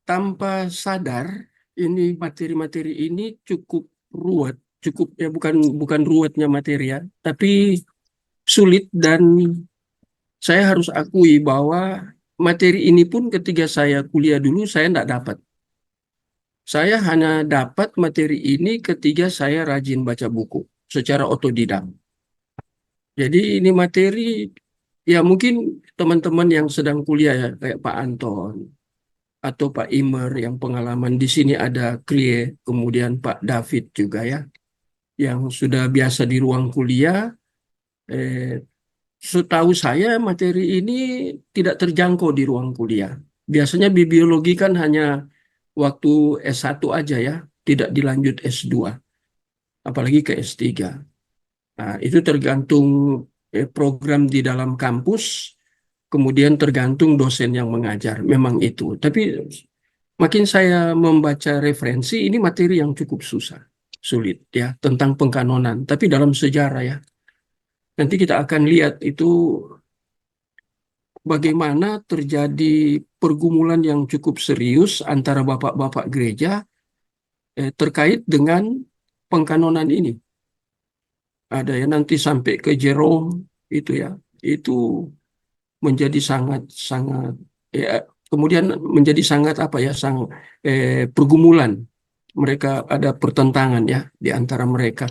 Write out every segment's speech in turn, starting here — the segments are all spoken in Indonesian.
tanpa sadar ini materi-materi ini cukup ruwet, cukup ya bukan bukan ruwetnya materi ya, tapi sulit dan saya harus akui bahwa materi ini pun ketika saya kuliah dulu saya tidak dapat. Saya hanya dapat materi ini ketika saya rajin baca buku secara otodidak. Jadi ini materi ya mungkin teman-teman yang sedang kuliah ya kayak Pak Anton atau Pak Imer yang pengalaman di sini ada Klie, kemudian Pak David juga ya yang sudah biasa di ruang kuliah. Eh, Setahu saya materi ini tidak terjangkau di ruang kuliah. Biasanya biologi kan hanya waktu S1 aja ya, tidak dilanjut S2, apalagi ke S3. Nah, itu tergantung program di dalam kampus, kemudian tergantung dosen yang mengajar, memang itu. Tapi makin saya membaca referensi, ini materi yang cukup susah, sulit ya, tentang pengkanonan. Tapi dalam sejarah ya, nanti kita akan lihat itu bagaimana terjadi pergumulan yang cukup serius antara bapak-bapak gereja terkait dengan pengkanonan ini. Ada ya nanti sampai ke Jerome itu ya, itu menjadi sangat-sangat ya, kemudian menjadi sangat apa ya, pergumulan. Mereka ada pertentangan ya di antara mereka.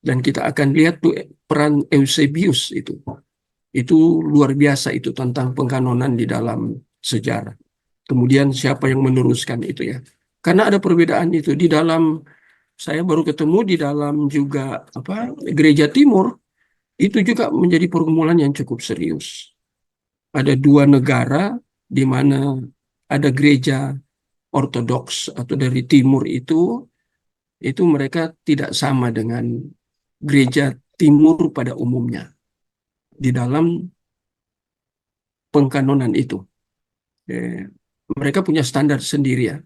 Dan kita akan lihat tuh peran Eusebius itu. Itu luar biasa itu tentang pengkanonan di dalam sejarah. Kemudian siapa yang meneruskan itu ya. Karena ada perbedaan itu di dalam saya baru ketemu di dalam juga apa gereja timur itu juga menjadi pergumulan yang cukup serius. Ada dua negara di mana ada gereja ortodoks atau dari timur itu mereka tidak sama dengan gereja timur pada umumnya di dalam pengkanonan itu. Eh, Mereka punya standar sendiri ya.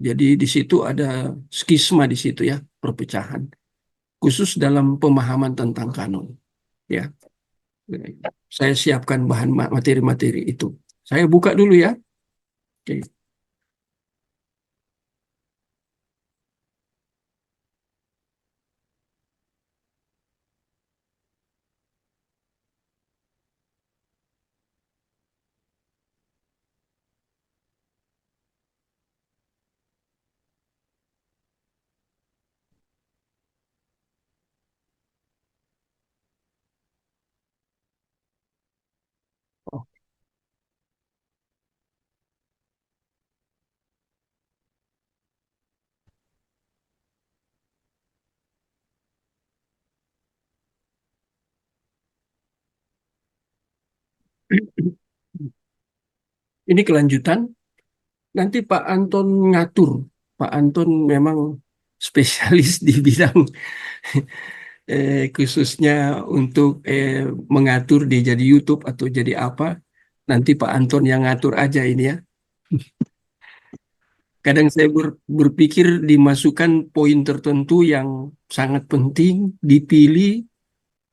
Jadi di situ ada skisma di situ ya, perpecahan. Khusus dalam pemahaman tentang kanon. Ya, saya siapkan bahan materi-materi itu. Saya buka dulu ya. Oke. Oh, ini kelanjutan. Nanti Pak Anton ngatur. Pak Anton memang spesialis di bidang khususnya untuk mengatur dia jadi YouTube atau jadi apa. Nanti Pak Anton yang ngatur aja ini ya. Kadang saya berpikir dimasukkan poin tertentu yang sangat penting, dipilih,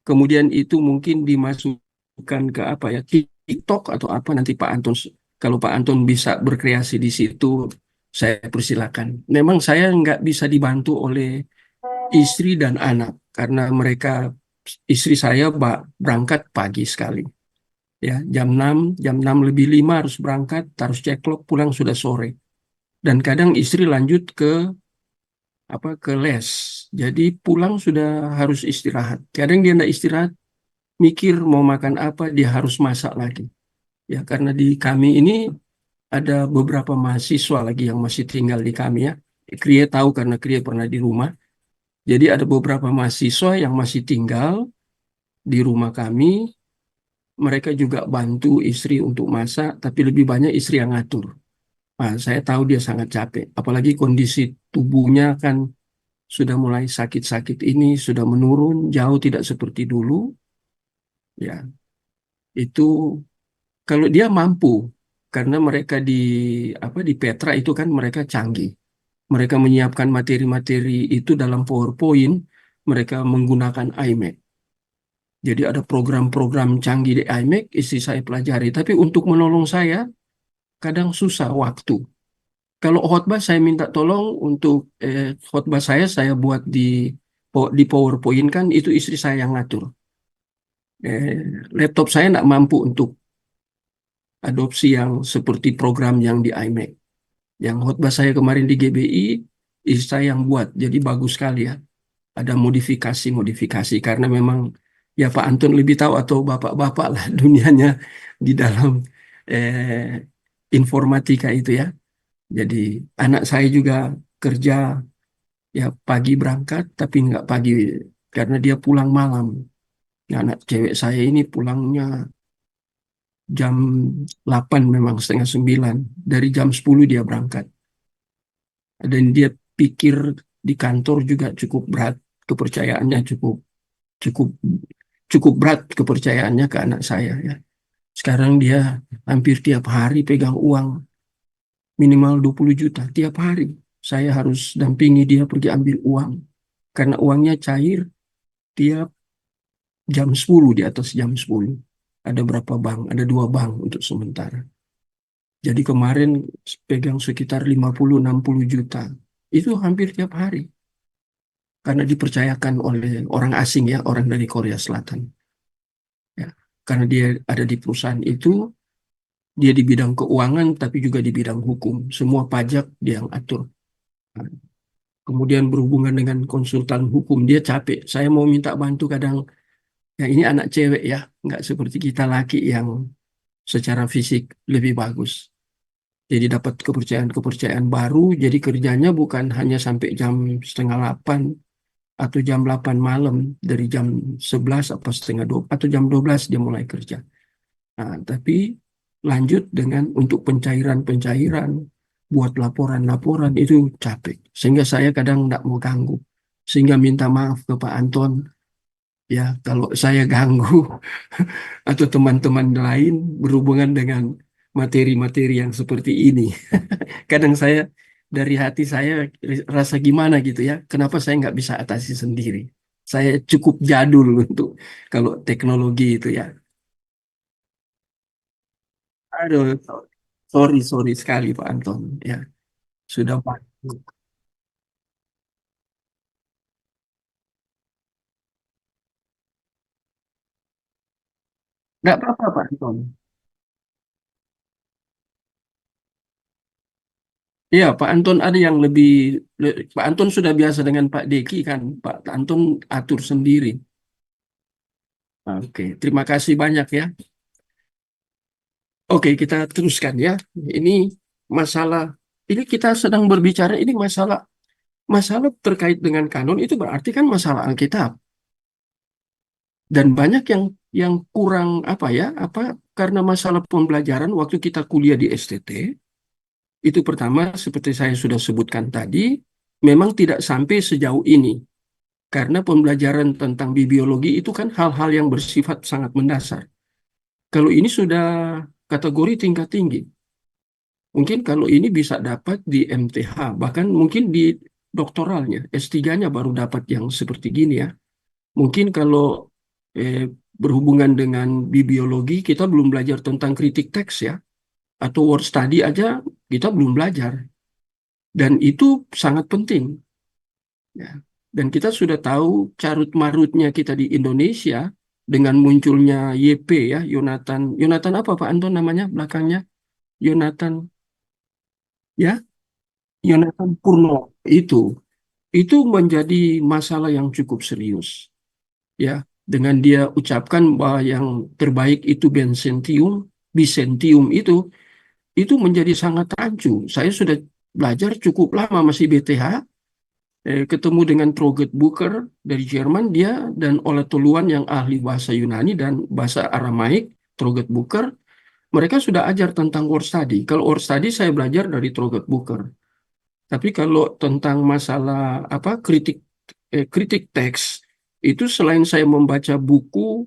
kemudian itu mungkin dimasukkan ke apa ya, TikTok atau apa nanti Pak Anton, kalau Pak Anton bisa berkreasi di situ, saya persilakan. Memang saya nggak bisa dibantu oleh istri dan anak karena mereka istri saya berangkat pagi sekali. Ya, jam 6 lebih 5 harus berangkat, harus ceklok, pulang sudah sore. Dan kadang istri lanjut ke les. Jadi pulang sudah harus istirahat. Kadang dia nggak istirahat, mikir mau makan apa, dia harus masak lagi. Ya, karena di kami ini ada beberapa mahasiswa lagi yang masih tinggal di kami ya. Kria tahu karena Kria pernah di rumah. Jadi ada beberapa mahasiswa yang masih tinggal di rumah kami. Mereka juga bantu istri untuk masak, tapi lebih banyak istri yang ngatur. Nah, saya tahu dia sangat capek. Apalagi kondisi tubuhnya kan sudah mulai sakit-sakit ini, sudah menurun, jauh tidak seperti dulu. Ya, itu kalau dia mampu, karena mereka di Petra itu kan mereka canggih. Mereka menyiapkan materi-materi itu dalam PowerPoint, mereka menggunakan iMac. Jadi ada program-program canggih di iMac, istri saya pelajari. Tapi untuk menolong saya, kadang susah waktu. Kalau khotbah saya minta tolong untuk khotbah saya buat di PowerPoint kan itu istri saya yang ngatur. Eh, Laptop saya nggak mampu untuk adopsi yang seperti program yang di iMac. Yang khotbah saya kemarin di GBI, istri saya yang buat, jadi bagus sekali ya. Ada modifikasi-modifikasi karena memang ya Pak Anton lebih tahu atau bapak-bapak lah dunianya di dalam informatika itu ya. Jadi anak saya juga kerja ya pagi berangkat tapi nggak pagi karena dia pulang malam. Nah, anak cewek saya ini pulangnya jam 8 memang setengah 9. Dari jam 10 dia berangkat. Dan dia pikir di kantor juga cukup berat, kepercayaannya cukup cukup cukup berat kepercayaannya ke anak saya ya. Sekarang dia hampir tiap hari pegang uang minimal 20 juta tiap hari. Saya harus dampingi dia pergi ambil uang karena uangnya cair tiap jam 10 di atas jam 10. Ada berapa bank? Ada 2 bank untuk sementara. Jadi kemarin pegang sekitar 50-60 juta. Itu hampir tiap hari. Karena dipercayakan oleh orang asing ya, orang dari Korea Selatan. Ya. Karena dia ada di perusahaan itu, dia di bidang keuangan tapi juga di bidang hukum. Semua pajak dia yang atur. Nah, kemudian berhubungan dengan konsultan hukum, dia capek. Saya mau minta bantu kadang, ya ini anak cewek ya, nggak seperti kita laki yang secara fisik lebih bagus. Jadi dapat kepercayaan-kepercayaan baru, jadi kerjanya bukan hanya sampai jam setengah 8 atau jam 8 malam, dari jam 11 atau setengah 2 atau jam 12 dia mulai kerja. Nah, tapi lanjut dengan untuk pencairan-pencairan, buat laporan-laporan itu capek. Sehingga saya kadang nggak mau ganggu. Sehingga minta maaf ke Pak Anton, ya kalau saya ganggu atau teman-teman lain berhubungan dengan materi-materi yang seperti ini. Kadang saya dari hati saya rasa gimana gitu ya, kenapa saya nggak bisa atasi sendiri. Saya cukup jadul untuk kalau teknologi itu ya. Aduh, sorry sekali Pak Anton. Ya, sudah Pak. Nggak apa-apa Pak Anton. Iya, Pak Anton ada yang Pak Anton sudah biasa dengan Pak Deki kan. Pak Anton atur sendiri. Oke, terima kasih banyak ya. Oke, kita teruskan ya. Ini masalah, ini kita sedang berbicara, ini masalah terkait dengan kanon itu berarti kan masalah Alkitab. Dan banyak yang kurang apa ya, apa karena masalah pembelajaran waktu kita kuliah di STT, itu pertama seperti saya sudah sebutkan tadi, memang tidak sampai sejauh ini. Karena pembelajaran tentang biologi itu kan hal-hal yang bersifat sangat mendasar. Kalau ini sudah kategori tingkat tinggi. Mungkin kalau ini bisa dapat di MTH, bahkan mungkin di doktoralnya, S3-nya baru dapat yang seperti gini ya. Mungkin kalau eh, berhubungan dengan biologi, kita belum belajar tentang kritik teks ya, atau word study aja kita belum belajar. Dan itu sangat penting. Ya. Dan kita sudah tahu carut marutnya kita di Indonesia dengan munculnya YP ya, Yonatan apa Pak Anton namanya belakangnya? Yonatan ya, Yonatan Purno itu itu menjadi masalah yang cukup serius ya. Dengan dia ucapkan bahwa yang terbaik itu Bisentium itu menjadi sangat rancu. Saya sudah belajar cukup lama masih BTH, ketemu dengan Troget Bucher dari Jerman, dia dan Ole Toluan yang ahli bahasa Yunani dan bahasa Aramaik, Troget Bucher, mereka sudah ajar tentang word study. Kalau word study saya belajar dari Troget Bucher. Tapi kalau tentang masalah apa kritik teks itu selain saya membaca buku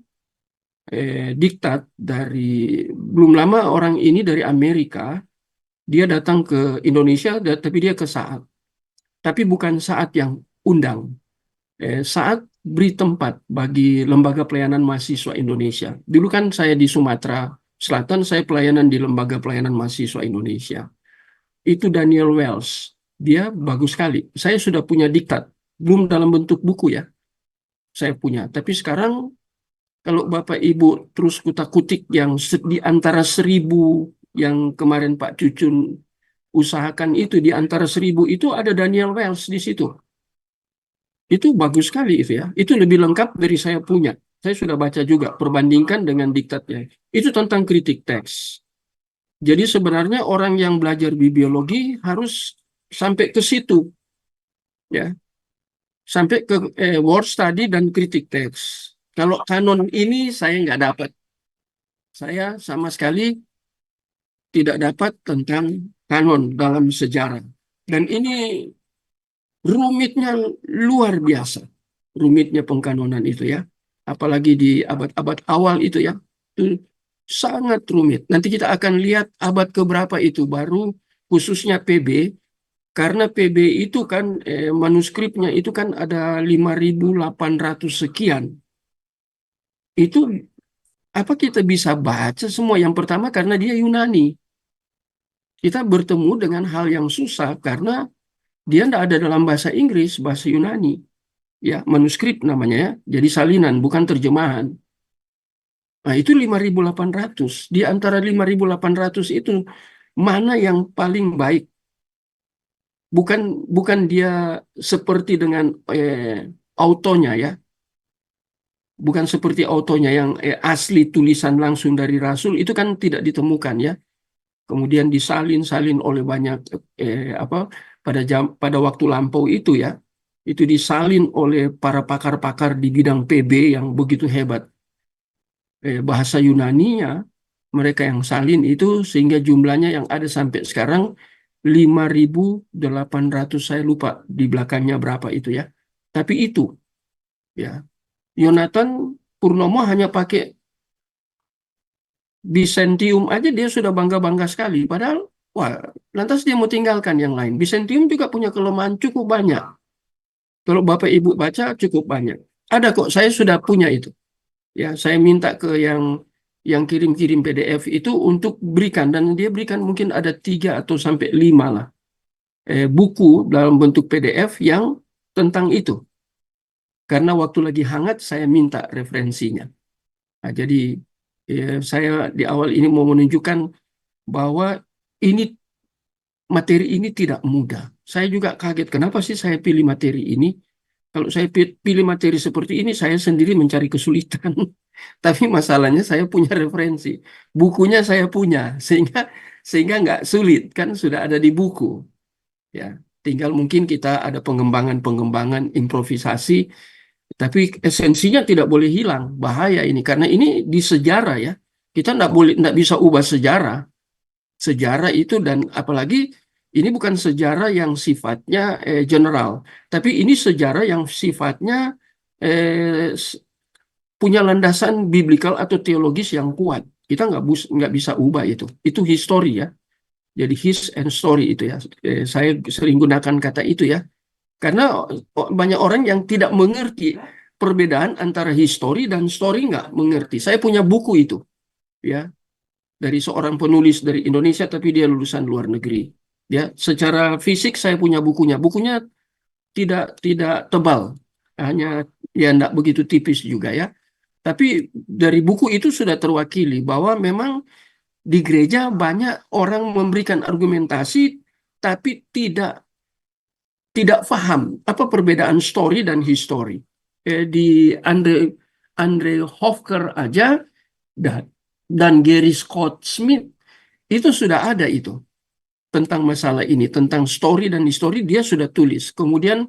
diktat dari belum lama orang ini dari Amerika, dia datang ke Indonesia tapi dia ke Saat. Tapi bukan Saat yang undang. Saat beri tempat bagi Lembaga Pelayanan Mahasiswa Indonesia. Dulu kan saya di Sumatera Selatan, saya pelayanan di Lembaga Pelayanan Mahasiswa Indonesia. itu Daniel Wells. Dia bagus sekali. Saya sudah punya diktat, belum dalam bentuk buku ya. Saya punya. Tapi sekarang kalau Bapak Ibu terus kutak-kutik yang di antara 1.000 yang kemarin Pak Cucun usahakan itu, di antara 1.000 itu ada Daniel Wells di situ. Itu bagus sekali itu ya. Itu lebih lengkap dari saya punya. Saya sudah baca juga, perbandingkan dengan diktatnya. Itu tentang kritik teks. Jadi sebenarnya orang yang belajar bibliologi harus sampai ke situ, ya, sampai ke word study dan kritik teks. Kalau kanon ini saya nggak dapat. Saya sama sekali tidak dapat tentang kanon dalam sejarah. Dan ini rumitnya luar biasa. Rumitnya pengkanonan itu ya. Apalagi di abad-abad awal itu ya. Itu sangat rumit. Nanti kita akan lihat abad keberapa itu baru khususnya PB. Karena PB itu kan manuskripnya itu kan ada 5.800 sekian. Itu apa kita bisa baca semua? Yang pertama karena dia Yunani. Kita bertemu dengan hal yang susah karena dia tidak ada dalam bahasa Inggris, bahasa Yunani. Ya, manuskrip namanya ya. Jadi salinan, bukan terjemahan. Nah, itu 5.800. Di antara 5.800 itu mana yang paling baik? Bukan bukan dia seperti dengan autonya ya. Bukan seperti autonya yang asli tulisan langsung dari Rasul itu kan tidak ditemukan ya. Kemudian disalin-salin oleh banyak apa pada waktu lampau itu ya. Itu disalin oleh para pakar-pakar di bidang PB yang begitu hebat. Bahasa Yunaninya mereka yang salin itu sehingga jumlahnya yang ada sampai sekarang 5.800, saya lupa di belakangnya berapa itu ya. Tapi itu ya, Yonatan Purnomo hanya pakai Byzantium aja dia sudah bangga-bangga sekali. Padahal wah, lantas dia mau tinggalkan yang lain. Byzantium juga punya kelemahan cukup banyak. Kalau Bapak Ibu baca cukup banyak. Ada kok, saya sudah punya itu. Ya, saya minta ke yang kirim-kirim PDF itu untuk berikan dan dia berikan mungkin ada 3 atau sampai 5 lah buku dalam bentuk PDF yang tentang itu. Karena waktu lagi hangat saya minta referensinya. Nah, jadi saya di awal ini mau menunjukkan bahwa ini materi ini tidak mudah. Saya juga kaget kenapa sih saya pilih materi ini. Kalau saya pilih materi seperti ini, saya sendiri mencari kesulitan. Tapi masalahnya saya punya referensi, bukunya saya punya, sehingga nggak sulit kan sudah ada di buku. Ya, tinggal mungkin kita ada pengembangan-pengembangan improvisasi, tapi esensinya tidak boleh hilang. Bahaya ini karena ini di sejarah ya. Kita nggak bisa ubah sejarah. Sejarah itu dan apalagi ini bukan sejarah yang sifatnya general, tapi ini sejarah yang sifatnya eh, punya landasan biblikal atau teologis yang kuat. Kita nggak bisa ubah itu. Itu history ya. Jadi his and story itu ya. Saya sering gunakan kata itu ya. Karena banyak orang yang tidak mengerti perbedaan antara history dan story nggak mengerti. Saya punya buku itu ya dari seorang penulis dari Indonesia tapi dia lulusan luar negeri. Ya, secara fisik saya punya bukunya. Bukunya tidak tebal, hanya ya enggak begitu tipis juga ya. Tapi dari buku itu sudah terwakili bahwa memang di gereja banyak orang memberikan argumentasi tapi tidak paham apa perbedaan story dan history. Di Andre Hofker aja dan Gary Scott Smith itu sudah ada itu tentang masalah ini, tentang story dan history dia sudah tulis. Kemudian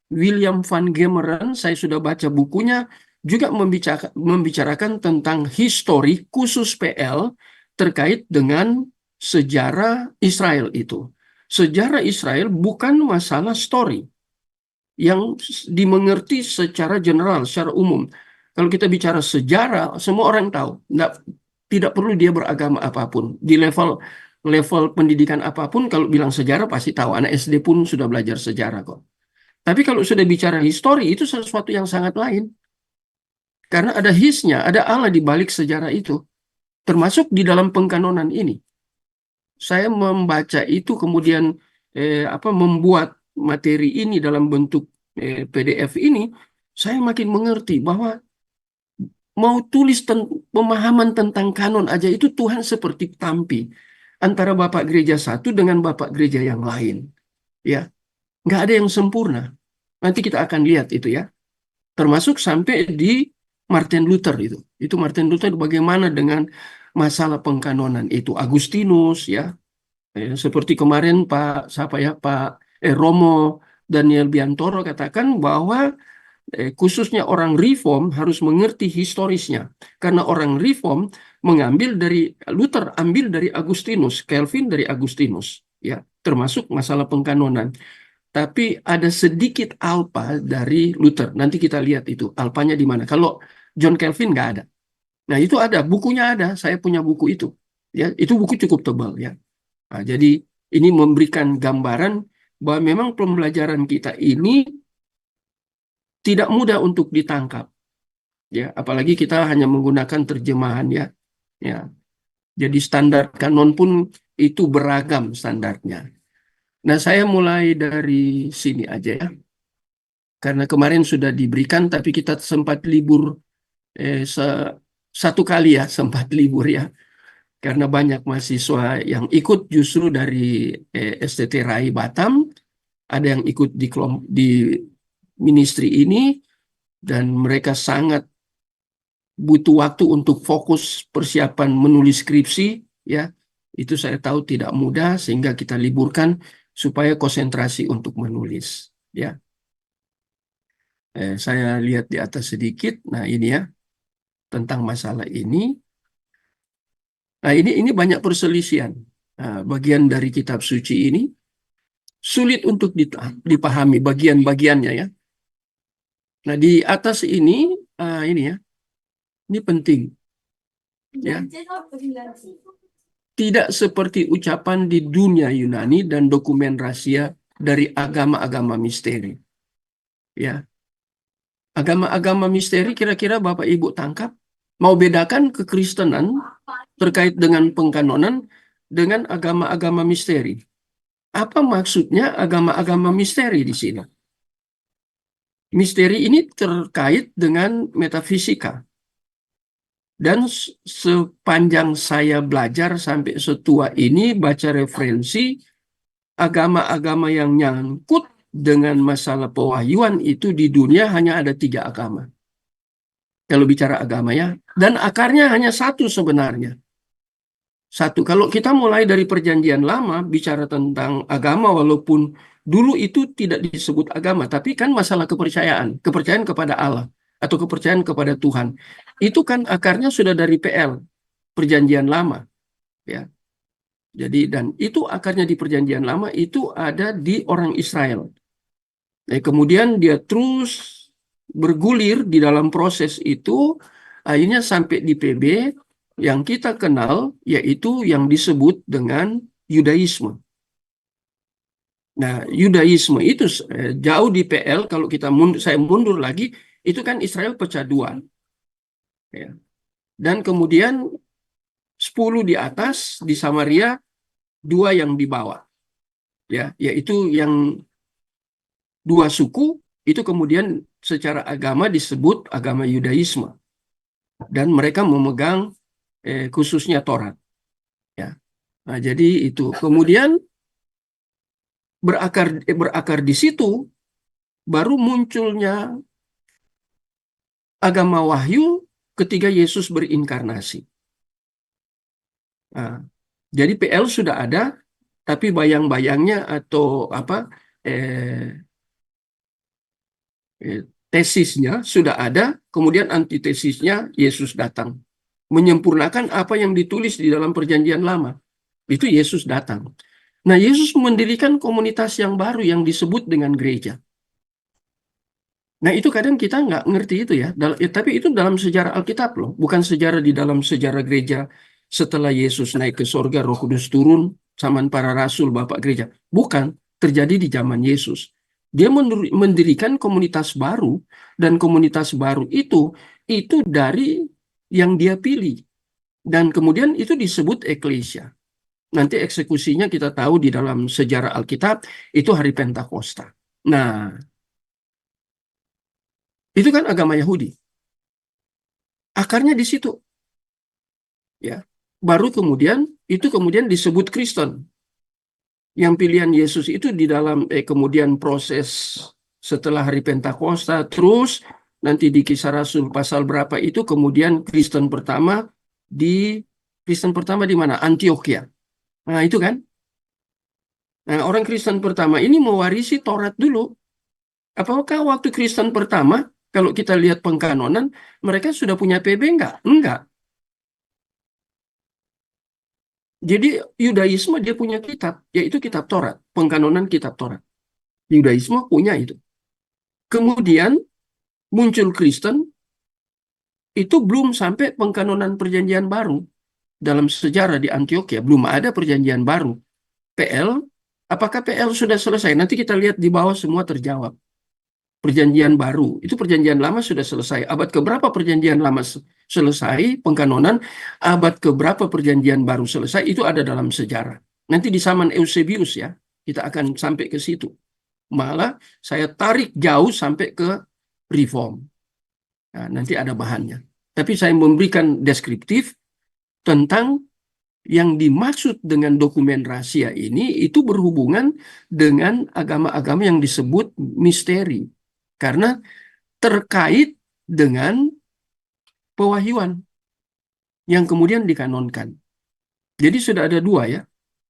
William Van Gemeren, saya sudah baca bukunya, juga membicarakan tentang histori khusus PL terkait dengan sejarah Israel itu. Sejarah Israel bukan masalah story yang dimengerti secara general, secara umum. Kalau kita bicara sejarah, semua orang tahu. Tidak perlu dia beragama apapun. Di level level pendidikan apapun, kalau bilang sejarah pasti tahu. Anak SD pun sudah belajar sejarah kok. Tapi kalau sudah bicara histori, itu sesuatu yang sangat lain. Karena ada hisnya, ada Allah di balik sejarah itu. Termasuk di dalam pengkanonan ini. saya membaca itu kemudian membuat materi ini dalam bentuk PDF ini, saya makin mengerti bahwa mau tulis pemahaman tentang kanon aja itu Tuhan seperti tampi antara Bapak Gereja satu dengan Bapak Gereja yang lain. Ya, nggak ada yang sempurna. Nanti kita akan lihat itu ya. Termasuk sampai di Martin Luther itu. Itu Martin Luther bagaimana dengan masalah pengkanonan itu. Agustinus ya. Seperti kemarin Pak Romo Daniel Biantoro katakan bahwa khususnya orang Reform harus mengerti historisnya. Karena orang Reform mengambil dari Luther, ambil dari Agustinus, Calvin dari Agustinus, ya, termasuk masalah pengkanonan. Tapi ada sedikit alpa dari Luther. Nanti kita lihat itu alpanya di mana. Kalau John Calvin nggak ada. Nah itu ada, bukunya ada. Saya punya buku itu. Ya, itu buku cukup tebal ya. Nah, jadi ini memberikan gambaran bahwa memang pembelajaran kita ini tidak mudah untuk ditangkap. Ya, apalagi kita hanya menggunakan terjemahan ya. Ya, jadi standar kanon pun itu beragam standarnya. Nah, saya mulai dari sini aja ya. Karena kemarin sudah diberikan, tapi kita sempat libur satu kali ya, sempat libur ya. Karena banyak mahasiswa yang ikut justru dari STT Rai Batam, ada yang ikut di ministry ini, dan mereka sangat butuh waktu untuk fokus persiapan menulis skripsi, ya. Itu saya tahu tidak mudah, sehingga kita liburkan supaya konsentrasi untuk menulis, ya. Saya lihat di atas sedikit. Nah, ini ya tentang masalah ini. Nah, ini banyak perselisihan. Nah, bagian dari kitab suci ini sulit untuk dipahami bagian-bagiannya ya. Nah, di atas ini ya, ini penting ya. Tidak seperti ucapan di dunia Yunani dan dokumen rahasia dari agama-agama misteri. Ya, agama-agama misteri kira-kira Bapak Ibu tangkap? Mau bedakan kekristenan terkait dengan pengkanonan dengan agama-agama misteri. Apa maksudnya agama-agama misteri di sini? Misteri ini terkait dengan metafisika. Dan sepanjang saya belajar sampai setua ini baca referensi, agama-agama yang nyangkut dengan masalah pewahyuan itu di dunia hanya ada 3 agama. Kalau bicara agama ya. Dan akarnya hanya satu sebenarnya. Satu, kalau kita mulai dari perjanjian lama bicara tentang agama, walaupun dulu itu tidak disebut agama, tapi kan masalah kepercayaan, kepercayaan kepada Allah atau kepercayaan kepada Tuhan. Itu kan akarnya sudah dari PL, perjanjian lama, ya. Jadi dan itu akarnya di perjanjian lama itu ada di orang Israel. Kemudian dia terus bergulir di dalam proses itu, akhirnya sampai di PB yang kita kenal, yaitu yang disebut dengan Yudaisme. Nah, Yudaisme itu jauh di PL, kalau saya mundur lagi, itu kan Israel pecah dua. Ya. Dan kemudian 10 di atas, di Samaria, 2 yang di bawah. Ya, yaitu yang 2 suku, itu kemudian secara agama disebut agama Yudaisme. Dan mereka memegang khususnya Taurat. Ya. Nah, jadi itu. Kemudian berakar di situ baru munculnya agama Wahyu ketika Yesus berinkarnasi. Nah, jadi PL sudah ada, tapi bayang-bayangnya atau eh, tesisnya sudah ada, kemudian antitesisnya Yesus datang menyempurnakan apa yang ditulis di dalam perjanjian lama. Itu Yesus datang. Nah, Yesus mendirikan komunitas yang baru yang disebut dengan gereja. Nah, itu kadang kita nggak ngerti itu ya. Tapi itu dalam sejarah Alkitab loh. Bukan sejarah di dalam sejarah gereja setelah Yesus naik ke sorga, Roh Kudus turun, zaman para rasul, Bapak gereja. Bukan. Terjadi di zaman Yesus. Dia mendirikan komunitas baru. Dan komunitas baru itu dari yang dia pilih. Dan kemudian itu disebut eklesia. Nanti eksekusinya kita tahu di dalam sejarah Alkitab itu hari Pentakosta. Nah, itu kan agama Yahudi. Akarnya di situ, ya. Baru kemudian disebut Kristen. Yang pilihan Yesus itu di dalam kemudian proses setelah hari Pentakosta, terus nanti di Kisah Rasul pasal berapa itu kemudian di Kristen pertama di mana? Antioquia. Nah, itu kan. Nah, orang Kristen pertama ini mewarisi Taurat dulu. Apakah waktu Kristen pertama, kalau kita lihat pengkanonan, mereka sudah punya PB enggak? Enggak. Jadi Yudaisme dia punya kitab, yaitu kitab Taurat, pengkanonan kitab Taurat. Yudaisme punya itu. Kemudian muncul Kristen, itu belum sampai pengkanonan perjanjian baru. Dalam sejarah di Antioquia, belum ada perjanjian baru. PL, apakah PL sudah selesai? Nanti kita lihat di bawah semua terjawab. Perjanjian baru, itu perjanjian lama sudah selesai. Abad keberapa perjanjian lama selesai, pengkanonan, abad keberapa perjanjian baru selesai, itu ada dalam sejarah. Nanti di zaman Eusebius ya, kita akan sampai ke situ. Malah saya tarik jauh sampai ke reform. Nah, nanti ada bahannya. Tapi saya memberikan deskriptif tentang yang dimaksud dengan dokumen rahasia ini itu berhubungan dengan agama-agama yang disebut misteri. Karena terkait dengan pewahyuan yang kemudian dikanonkan. Jadi sudah ada dua ya,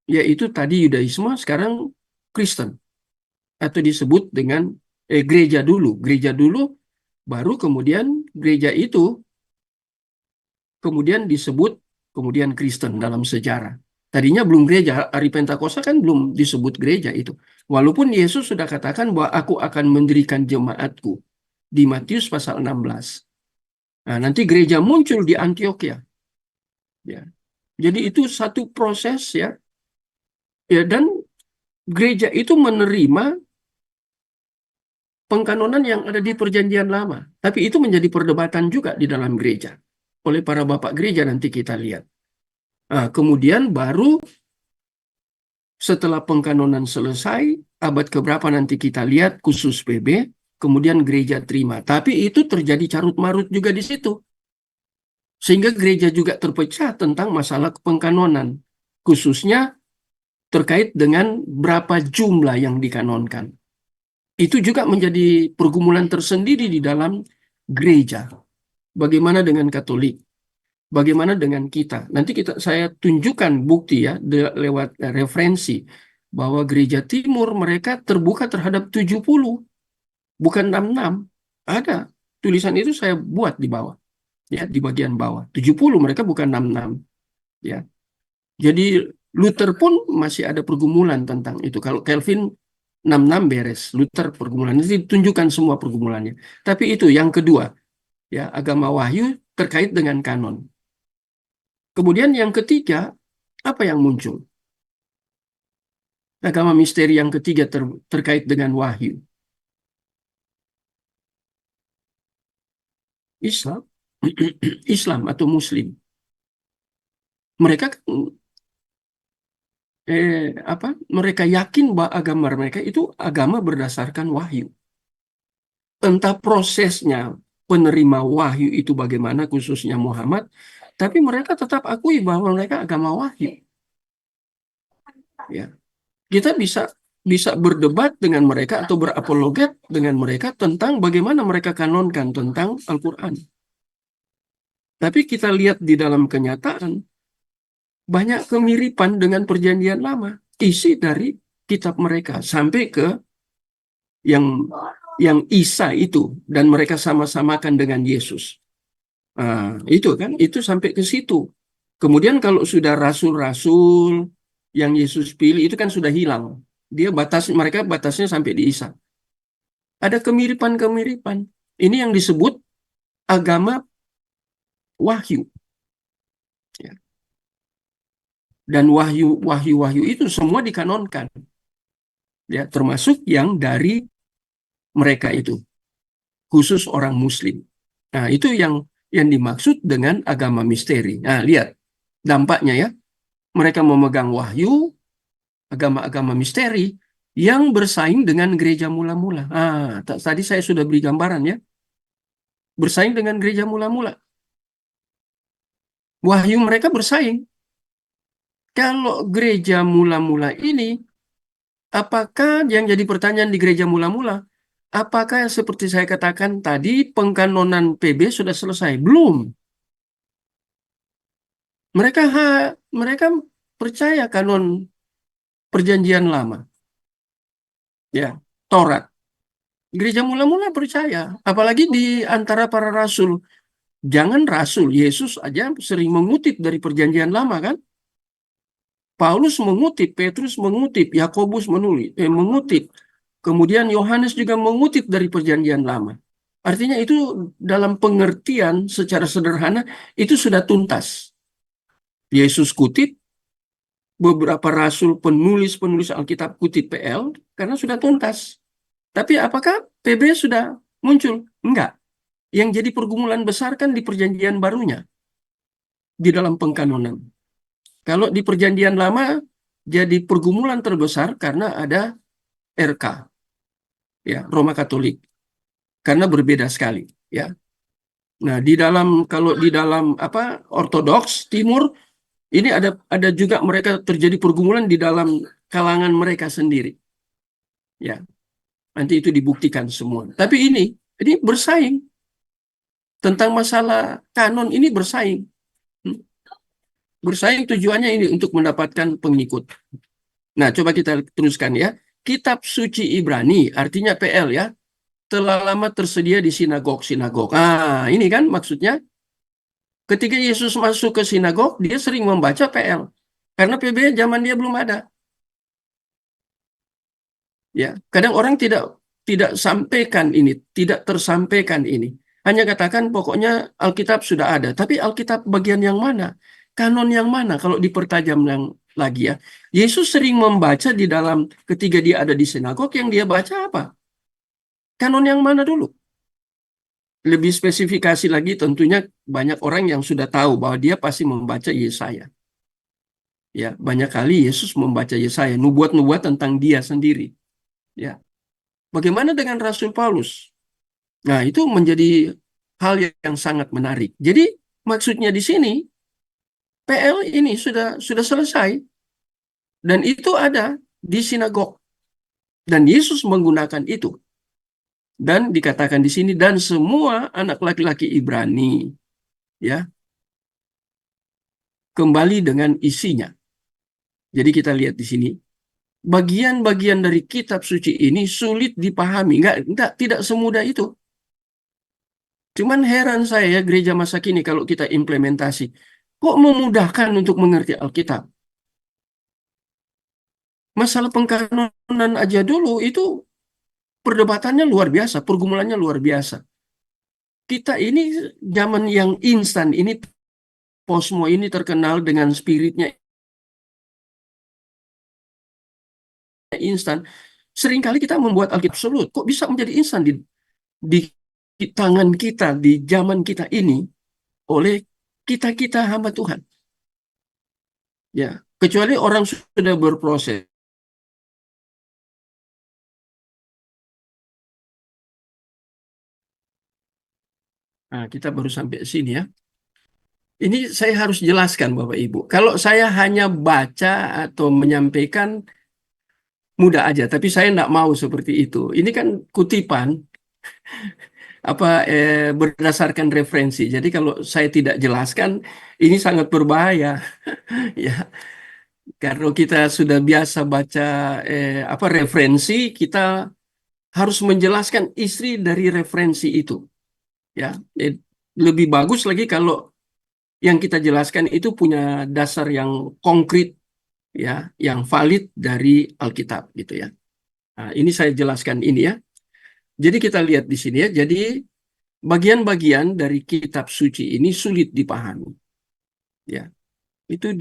yaitu tadi Yudaisme, sekarang Kristen. Atau disebut dengan gereja dulu. Gereja dulu, baru kemudian gereja itu kemudian disebut kemudian Kristen dalam sejarah. Tadinya belum gereja, hari Pentakosta kan belum disebut gereja itu. Walaupun Yesus sudah katakan bahwa aku akan mendirikan jemaatku di Matius pasal 16. Nah, nanti gereja muncul di Antioquia. Ya. Jadi itu satu proses ya. Ya, dan gereja itu menerima pengkanonan yang ada di perjanjian lama. Tapi itu menjadi perdebatan juga di dalam gereja. Oleh para bapak gereja nanti kita lihat. Nah, kemudian baru setelah pengkanonan selesai, abad keberapa nanti kita lihat khusus PB, kemudian gereja terima. Tapi itu terjadi carut-marut juga di situ. Sehingga gereja juga terpecah tentang masalah pengkanonan. Khususnya terkait dengan berapa jumlah yang dikanonkan. Itu juga menjadi pergumulan tersendiri di dalam gereja. Bagaimana dengan Katolik? Bagaimana dengan kita? Nanti saya tunjukkan bukti ya lewat referensi bahwa gereja timur mereka terbuka terhadap 70, bukan 66. Ada tulisan itu saya buat di bawah. Ya, di bagian bawah. 70 mereka bukan 66. Ya. Jadi Luther pun masih ada pergumulan tentang itu. Kalau Calvin 66 beres, Luther pergumulan. Nanti ditunjukkan semua pergumulannya. Tapi itu yang kedua, ya, agama wahyu terkait dengan kanon. Kemudian yang ketiga, apa yang muncul? Agama misteri yang ketiga terkait dengan wahyu. Islam. Islam atau Muslim. Mereka mereka yakin bahwa agama mereka itu agama berdasarkan wahyu. Entah prosesnya penerima wahyu itu bagaimana, khususnya Muhammad, tapi mereka tetap akui bahwa mereka agama wahyu. Ya. Kita bisa berdebat dengan mereka atau berapologet dengan mereka tentang bagaimana mereka kanonkan tentang Al-Quran. Tapi kita lihat di dalam kenyataan, banyak kemiripan dengan perjanjian lama. Isi dari kitab mereka sampai ke yang Isa itu, dan mereka sama-samakan dengan Yesus. Itu kan, itu sampai ke situ. Kemudian kalau sudah rasul-rasul yang Yesus pilih itu kan sudah hilang. Mereka batasnya sampai di Isa. Ada kemiripan-kemiripan. Ini yang disebut agama wahyu. Ya. Dan wahyu itu semua dikanonkan. Ya, termasuk yang dari mereka itu. Khusus orang Muslim. Nah, itu yang dimaksud dengan agama misteri. Nah, lihat dampaknya ya. Mereka memegang wahyu, agama-agama misteri yang bersaing dengan gereja mula-mula. Tadi saya sudah beri gambaran ya. Bersaing dengan gereja mula-mula. Wahyu mereka bersaing. Kalau gereja mula-mula ini, apakah yang jadi pertanyaan di gereja mula-mula? Apakah seperti saya katakan tadi, pengkanonan PB sudah selesai? Belum. Mereka mereka percaya kanon perjanjian lama, ya, Taurat. Gereja mula-mula percaya, apalagi di antara para rasul. Jangan rasul, Yesus aja sering mengutip dari perjanjian lama kan? Paulus mengutip, Petrus mengutip, Yakobus mengutip. Kemudian Yohanes juga mengutip dari perjanjian lama. Artinya itu dalam pengertian secara sederhana itu sudah tuntas. Yesus kutip, beberapa rasul penulis-penulis Alkitab kutip PL karena sudah tuntas. Tapi apakah PB sudah muncul? Enggak. Yang jadi pergumulan besar kan di perjanjian barunya, di dalam pengkanonan. Kalau di perjanjian lama jadi pergumulan terbesar karena ada RK, ya, Roma Katolik, karena berbeda sekali, ya. Nah, kalau di dalam Ortodoks Timur ini ada juga mereka terjadi pergumulan di dalam kalangan mereka sendiri, ya. Nanti itu dibuktikan semua. Tapi ini bersaing tentang masalah kanon ini bersaing. Bersaing tujuannya ini untuk mendapatkan pengikut. Nah, coba kita teruskan ya. Kitab Suci Ibrani, artinya PL ya, telah lama tersedia di sinagog-sinagog. Ini kan maksudnya ketika Yesus masuk ke sinagog, dia sering membaca PL. Karena PB zaman dia belum ada. Ya, kadang orang tidak sampaikan ini, tidak tersampaikan ini. Hanya katakan pokoknya Alkitab sudah ada, tapi Alkitab bagian yang mana? Kanon yang mana? Kalau dipertajam lagi ya. Yesus sering membaca di dalam ketika dia ada di sinagog, yang dia baca apa? Kanon yang mana dulu? Lebih spesifikasi lagi tentunya banyak orang yang sudah tahu bahwa dia pasti membaca Yesaya. Ya, banyak kali Yesus membaca Yesaya, nubuat-nubuat tentang dia sendiri. Ya. Bagaimana dengan Rasul Paulus? Nah, itu menjadi hal yang sangat menarik. Jadi, maksudnya di sini PL ini sudah selesai dan itu ada di sinagog dan Yesus menggunakan itu. Dan dikatakan di sini dan semua anak laki-laki Ibrani ya kembali dengan isinya. Jadi kita lihat di sini bagian-bagian dari kitab suci ini sulit dipahami. Tidak semudah itu. Cuman heran saya ya gereja masa kini kalau kita implementasi. Kok memudahkan untuk mengerti Alkitab? Masalah pengkanonan aja dulu itu perdebatannya luar biasa, pergumulannya luar biasa. Kita ini zaman yang instan, ini posmo ini terkenal dengan spiritnya instan. Seringkali kita membuat Alkitab absolut. Kok bisa menjadi instan di tangan kita, di zaman kita ini, oleh kita hamba Tuhan. Ya, kecuali orang sudah berproses. Nah, kita baru sampai sini ya. Ini saya harus jelaskan Bapak Ibu. Kalau saya hanya baca atau menyampaikan mudah aja, tapi saya tidak mau seperti itu. Ini kan kutipan berdasarkan referensi. Jadi kalau saya tidak jelaskan, ini sangat berbahaya. Ya, kalau kita sudah biasa baca referensi, kita harus menjelaskan istri dari referensi itu. Ya, lebih bagus lagi kalau yang kita jelaskan itu punya dasar yang konkret, ya, yang valid dari Alkitab, gitu ya. Nah, ini saya jelaskan ini ya. Jadi kita lihat di sini ya. Jadi bagian-bagian dari kitab suci ini sulit dipahami. Ya, itu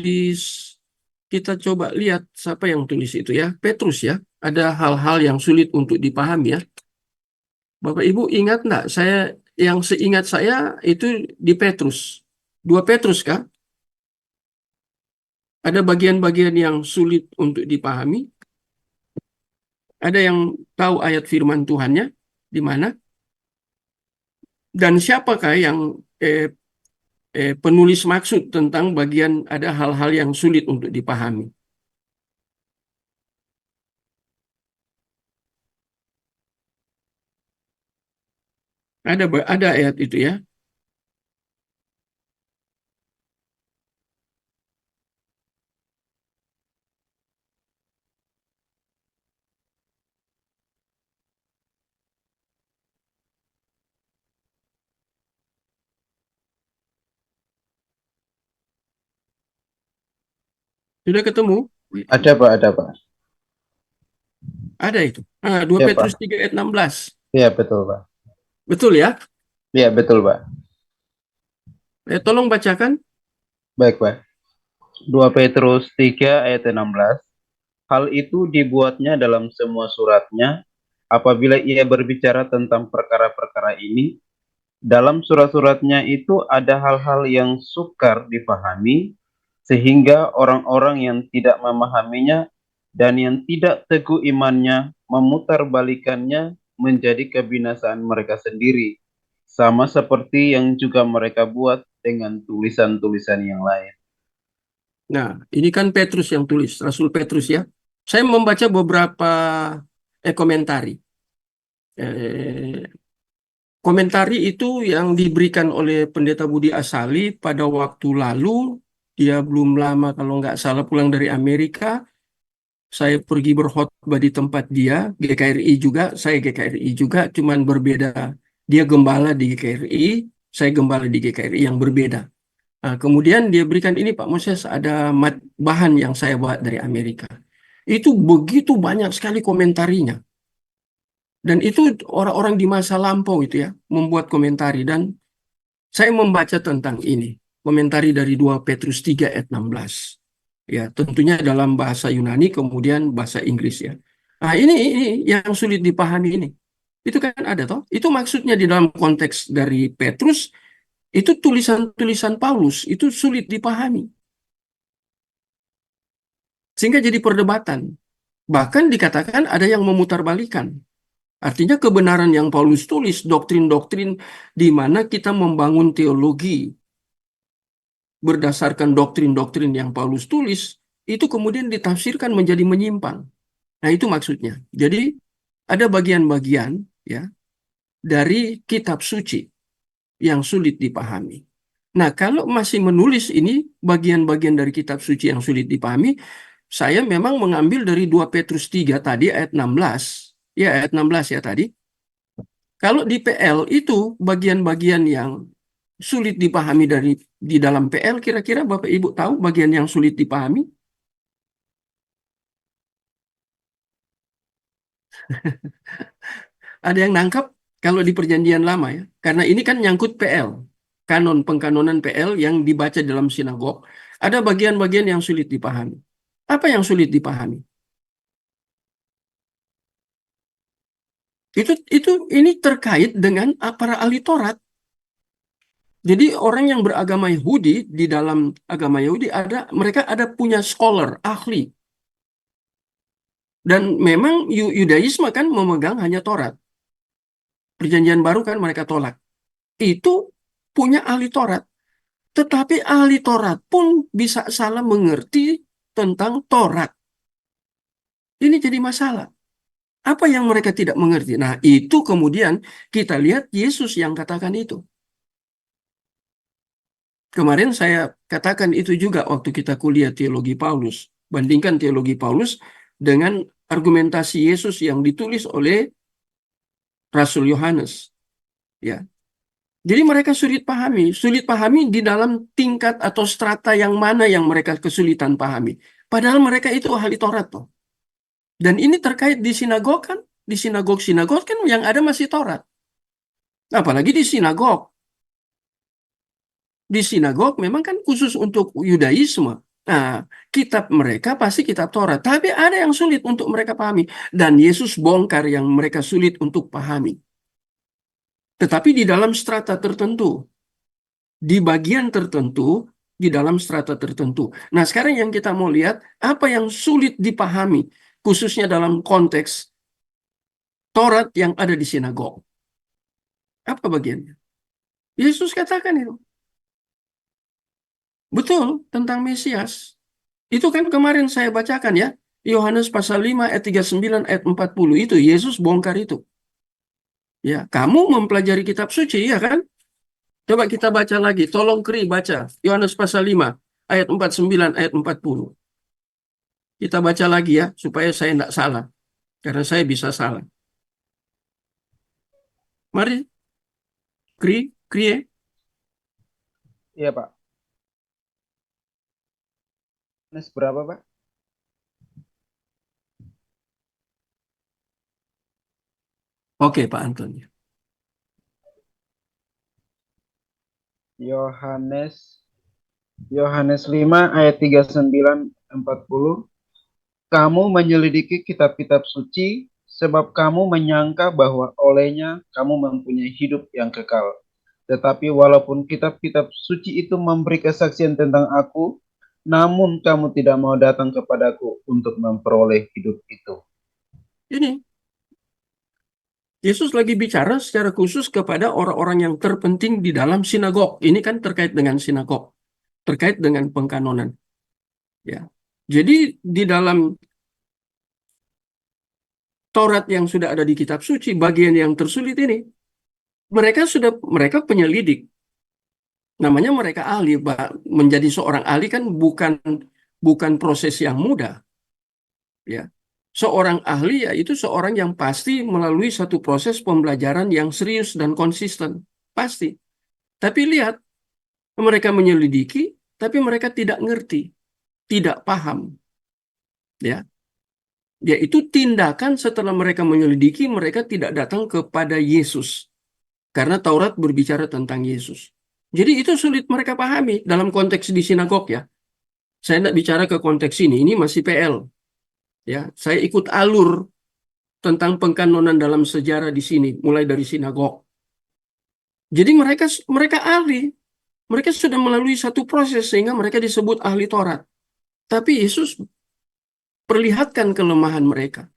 kita coba lihat siapa yang tulis itu ya. Petrus ya. Ada hal-hal yang sulit untuk dipahami ya. Bapak Ibu ingat enggak? Yang seingat saya itu di Petrus. 2 Petrus kah? Ada bagian-bagian yang sulit untuk dipahami. Ada yang tahu ayat firman Tuhannya di mana? Dan siapakah yang penulis maksud tentang bagian ada hal-hal yang sulit untuk dipahami? Ada ayat itu ya. Sudah ketemu? Ada Pak, ada Pak. Ada itu. 2 Ya Petrus Pak. 3 ayat 16. Iya betul Pak. Betul ya? Iya betul Pak. Tolong bacakan. Baik Pak. 2 Petrus 3 ayat 16. Hal itu dibuatnya dalam semua suratnya apabila ia berbicara tentang perkara-perkara ini. Dalam surat-suratnya itu ada hal-hal yang sukar dipahami sehingga orang-orang yang tidak memahaminya dan yang tidak teguh imannya memutarbalikannya menjadi kebinasaan mereka sendiri, sama seperti yang juga mereka buat dengan tulisan-tulisan yang lain. Nah, ini kan Petrus yang tulis, Rasul Petrus ya. Saya membaca beberapa komentari. Eh, Komentari itu yang diberikan oleh Pendeta Budi Asali pada waktu lalu. Dia belum lama kalau nggak salah pulang dari Amerika. Saya pergi berkhotbah di tempat dia, GKRI juga, saya GKRI juga, cuman berbeda. Dia gembala di GKRI, saya gembala di GKRI yang berbeda. Nah, kemudian dia berikan ini Pak Moses, ada bahan yang saya bawa dari Amerika. Itu begitu banyak sekali komentarinya. Dan itu orang-orang di masa lampau itu ya, membuat komentari. Dan saya membaca tentang ini. Komentari dari 2 Petrus 3 ayat 16. Ya, tentunya dalam bahasa Yunani, kemudian bahasa Inggris ya. Nah, ini yang sulit dipahami ini. Itu kan ada toh. Itu maksudnya di dalam konteks dari Petrus, itu tulisan-tulisan Paulus, itu sulit dipahami. Sehingga jadi perdebatan. Bahkan dikatakan ada yang memutarbalikan. Artinya kebenaran yang Paulus tulis, doktrin-doktrin di mana kita membangun teologi berdasarkan doktrin-doktrin yang Paulus tulis, itu kemudian ditafsirkan menjadi menyimpang. Nah, itu maksudnya. Jadi, ada bagian-bagian ya dari kitab suci yang sulit dipahami. Nah, kalau masih menulis ini bagian-bagian dari kitab suci yang sulit dipahami, saya memang mengambil dari 2 Petrus 3 tadi ayat 16. Ya, ayat 16 ya tadi. Kalau di PL itu bagian-bagian yang sulit dipahami di dalam PL, kira-kira Bapak Ibu tahu bagian yang sulit dipahami? Ada yang nangkap kalau di perjanjian lama ya? Karena ini kan nyangkut PL, kanon pengkanonan PL yang dibaca dalam sinagog. Ada bagian-bagian yang sulit dipahami. Apa yang sulit dipahami? Ini terkait dengan para ahli Taurat. Jadi orang yang beragama Yahudi di dalam agama Yahudi mereka ada punya scholar, ahli. Dan memang Yudaisme kan memegang hanya Taurat. Perjanjian baru kan mereka tolak. Itu punya ahli Taurat. Tetapi ahli Taurat pun bisa salah mengerti tentang Taurat. Ini jadi masalah. Apa yang mereka tidak mengerti? Nah, itu kemudian kita lihat Yesus yang katakan itu. Kemarin saya katakan itu juga waktu kita kuliah teologi Paulus. Bandingkan teologi Paulus dengan argumentasi Yesus yang ditulis oleh Rasul Yohanes. Ya. Jadi mereka sulit pahami di dalam tingkat atau strata yang mana yang mereka kesulitan pahami. Padahal mereka itu ahli Taurat toh. Dan ini terkait di sinagog kan, di sinagog-sinagog kan yang ada masih Taurat. Apalagi di sinagog. Di sinagog memang kan khusus untuk Yudaisme. Nah, kitab mereka pasti kitab Taurat. Tapi ada yang sulit untuk mereka pahami. Dan Yesus bongkar yang mereka sulit untuk pahami. Tetapi di dalam strata tertentu, di bagian tertentu, di dalam strata tertentu. Nah, sekarang yang kita mau lihat, apa yang sulit dipahami, khususnya dalam konteks Taurat yang ada di sinagog. Apa bagiannya? Yesus katakan itu. Betul, tentang Mesias. Itu kan kemarin saya bacakan ya. Yohanes pasal 5 ayat 39 ayat 40 itu Yesus bongkar itu. Ya, kamu mempelajari kitab suci ya kan? Coba kita baca lagi. Tolong Kri baca Yohanes pasal 5 ayat 49 ayat 40. Kita baca lagi ya supaya saya tidak salah karena saya bisa salah. Mari Kri. Iya, Pak. Yohanes berapa, Pak? Oke, Pak Antoni. Yohanes Yohanes 5 ayat 39 40. Kamu menyelidiki kitab-kitab suci sebab kamu menyangka bahwa olehnya kamu mempunyai hidup yang kekal. Tetapi walaupun kitab-kitab suci itu memberi kesaksian tentang aku, namun kamu tidak mau datang kepadaku untuk memperoleh hidup itu. Ini Yesus lagi bicara secara khusus kepada orang-orang yang terpenting di dalam sinagog. Ini kan terkait dengan sinagog, terkait dengan pengkanonan. Ya, jadi di dalam Taurat yang sudah ada di kitab suci, bagian yang tersulit ini, mereka penyelidik. Namanya mereka ahli. Menjadi seorang ahli kan bukan proses yang mudah. Ya, seorang ahli yaitu seorang yang pasti melalui satu proses pembelajaran yang serius dan konsisten, pasti. Tapi lihat, mereka menyelidiki, tapi mereka tidak ngerti, tidak paham. Ya, yaitu tindakan setelah mereka menyelidiki, mereka tidak datang kepada Yesus. Karena Taurat berbicara tentang Yesus. Jadi itu sulit mereka pahami dalam konteks di sinagog ya. Saya tidak bicara ke konteks ini masih PL. Ya, saya ikut alur tentang pengkanonan dalam sejarah di sini, mulai dari sinagog. Jadi mereka mereka ahli, mereka sudah melalui satu proses sehingga mereka disebut ahli Taurat. Tapi Yesus perlihatkan kelemahan mereka.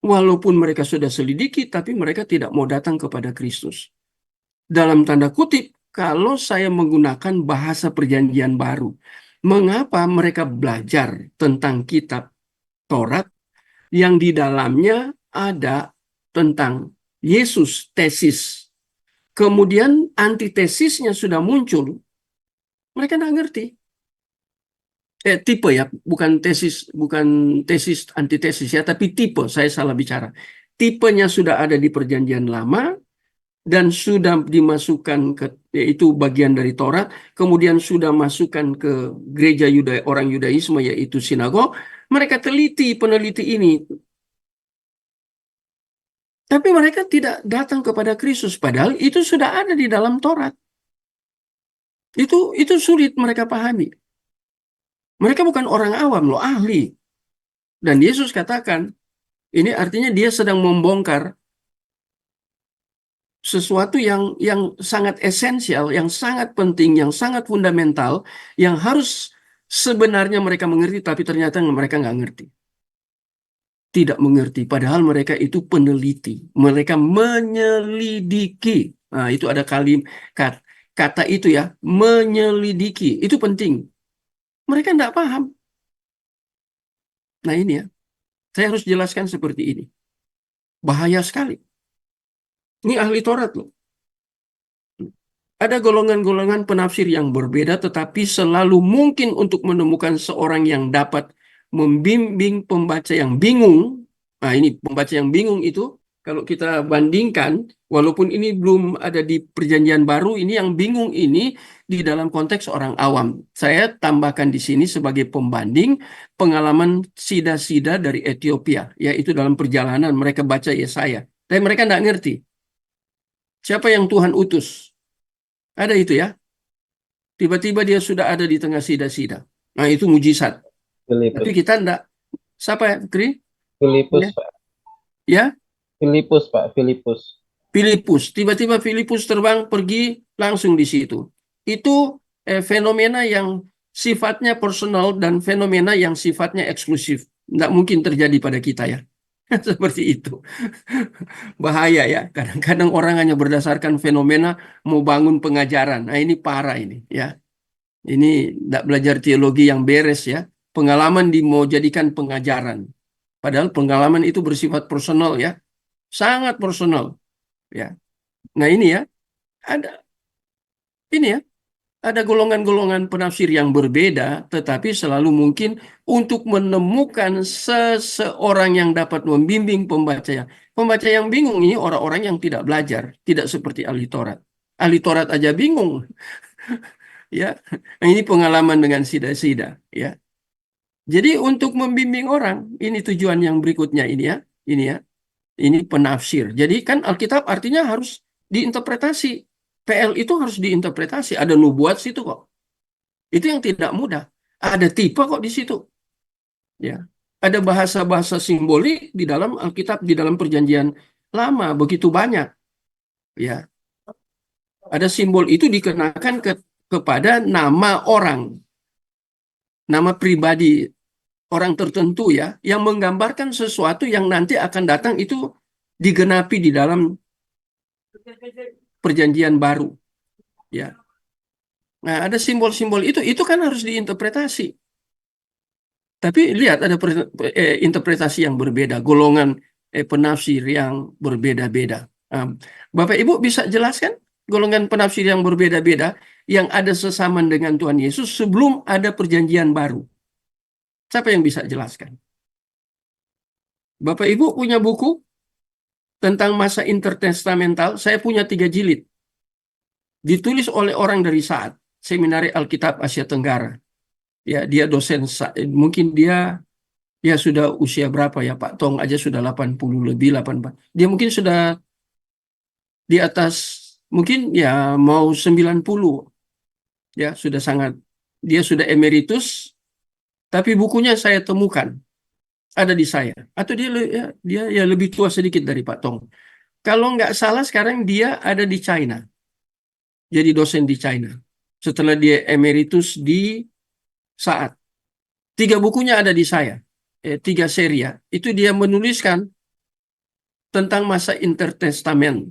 Walaupun mereka sudah selidiki, tapi mereka tidak mau datang kepada Kristus. Dalam tanda kutip, kalau saya menggunakan bahasa perjanjian baru, mengapa mereka belajar tentang kitab Taurat yang di dalamnya ada tentang Yesus, tesis. Kemudian antitesisnya sudah muncul, mereka nggak ngerti. Tipe ya, bukan tesis antitesis ya, tapi tipe, saya salah bicara. Tipenya sudah ada di perjanjian lama, dan sudah dimasukkan ke, yaitu bagian dari Taurat, kemudian sudah masukkan ke gereja orang Yudaisme yaitu sinagog, mereka peneliti ini, tapi mereka tidak datang kepada Kristus, padahal itu sudah ada di dalam Taurat. Itu sulit mereka pahami. Mereka bukan orang awam loh, ahli. Dan Yesus katakan, ini artinya dia sedang membongkar sesuatu yang sangat esensial, yang sangat penting, yang sangat fundamental, yang harus sebenarnya mereka mengerti, tapi ternyata mereka nggak ngerti. Tidak mengerti, padahal mereka itu peneliti. Mereka menyelidiki. Nah, itu ada kata itu ya, menyelidiki. Itu penting. Mereka nggak paham. Nah ini ya, saya harus jelaskan seperti ini. Bahaya sekali. Ini ahli Taurat loh. Ada golongan-golongan penafsir yang berbeda, tetapi selalu mungkin untuk menemukan seorang yang dapat membimbing pembaca yang bingung. Nah, ini pembaca yang bingung itu, kalau kita bandingkan, walaupun ini belum ada di Perjanjian Baru, ini yang bingung ini di dalam konteks orang awam. Saya tambahkan di sini sebagai pembanding pengalaman sida-sida dari Ethiopia, yaitu dalam perjalanan mereka baca Yesaya. Tapi mereka tidak ngerti siapa yang Tuhan utus. Ada itu ya. Tiba-tiba dia sudah ada di tengah sida-sida. Nah, itu mujizat. Tapi Filipus. kita enggak. Siapa ya, Kri? Filipus, Ya, Pak. ya, Filipus, Pak. Filipus. Filipus. Tiba-tiba Filipus terbang pergi langsung di situ. Itu fenomena yang sifatnya personal dan fenomena yang sifatnya eksklusif. Nggak mungkin terjadi pada kita ya. Seperti itu. Bahaya ya. Kadang-kadang orang hanya berdasarkan fenomena mau bangun pengajaran. Nah ini parah ini ya. Ini nggak belajar teologi yang beres ya. Pengalaman mau jadikan pengajaran. Padahal pengalaman itu bersifat personal ya. Sangat personal ya. Nah ini ya. Ada ini ya. Ada golongan-golongan penafsir yang berbeda, tetapi selalu mungkin untuk menemukan seseorang yang dapat membimbing pembaca. Pembaca yang bingung ini orang-orang yang tidak belajar, tidak seperti ahli Taurat. Ahli Taurat aja bingung, ya. Nah, ini pengalaman dengan sida-sida, ya. Jadi untuk membimbing orang, ini tujuan yang berikutnya ini ya, ini ya, ini penafsir. Jadi kan Alkitab artinya harus diinterpretasi. PL itu harus diinterpretasi. Ada nubuat situ kok. Itu yang tidak mudah. Ada tipe kok di situ. Ya. Ada bahasa-bahasa simbolik di dalam Alkitab, di dalam Perjanjian Lama begitu banyak. Ya. Ada simbol itu dikenakan kepada nama orang, nama pribadi orang tertentu ya, yang menggambarkan sesuatu yang nanti akan datang itu digenapi di dalam Perjanjian Baru. Ya. Nah, ada simbol-simbol itu kan harus diinterpretasi. Tapi lihat ada interpretasi yang berbeda, golongan penafsir yang berbeda-beda. Bapak Ibu bisa jelaskan golongan penafsir yang berbeda-beda yang ada sesamaan dengan Tuhan Yesus sebelum ada perjanjian baru? Siapa yang bisa jelaskan? Bapak Ibu punya buku tentang masa intertestamental? Saya punya 3 jilid. Ditulis oleh orang dari Saat, Seminari Alkitab Asia Tenggara. Ya, dia dosen, mungkin dia sudah usia berapa ya, Pak Tong aja sudah 80 lebih, 84. Dia mungkin sudah di atas, mungkin ya mau 90. Ya, sudah sangat, dia sudah emeritus, tapi bukunya saya temukan, ada di saya. Atau dia ya lebih tua sedikit dari Pak Tong. Kalau nggak salah sekarang dia ada di China, jadi dosen di China. Setelah dia emeritus di Saat. 3 bukunya ada di saya. 3 seri ya. Itu dia menuliskan tentang masa intertestamen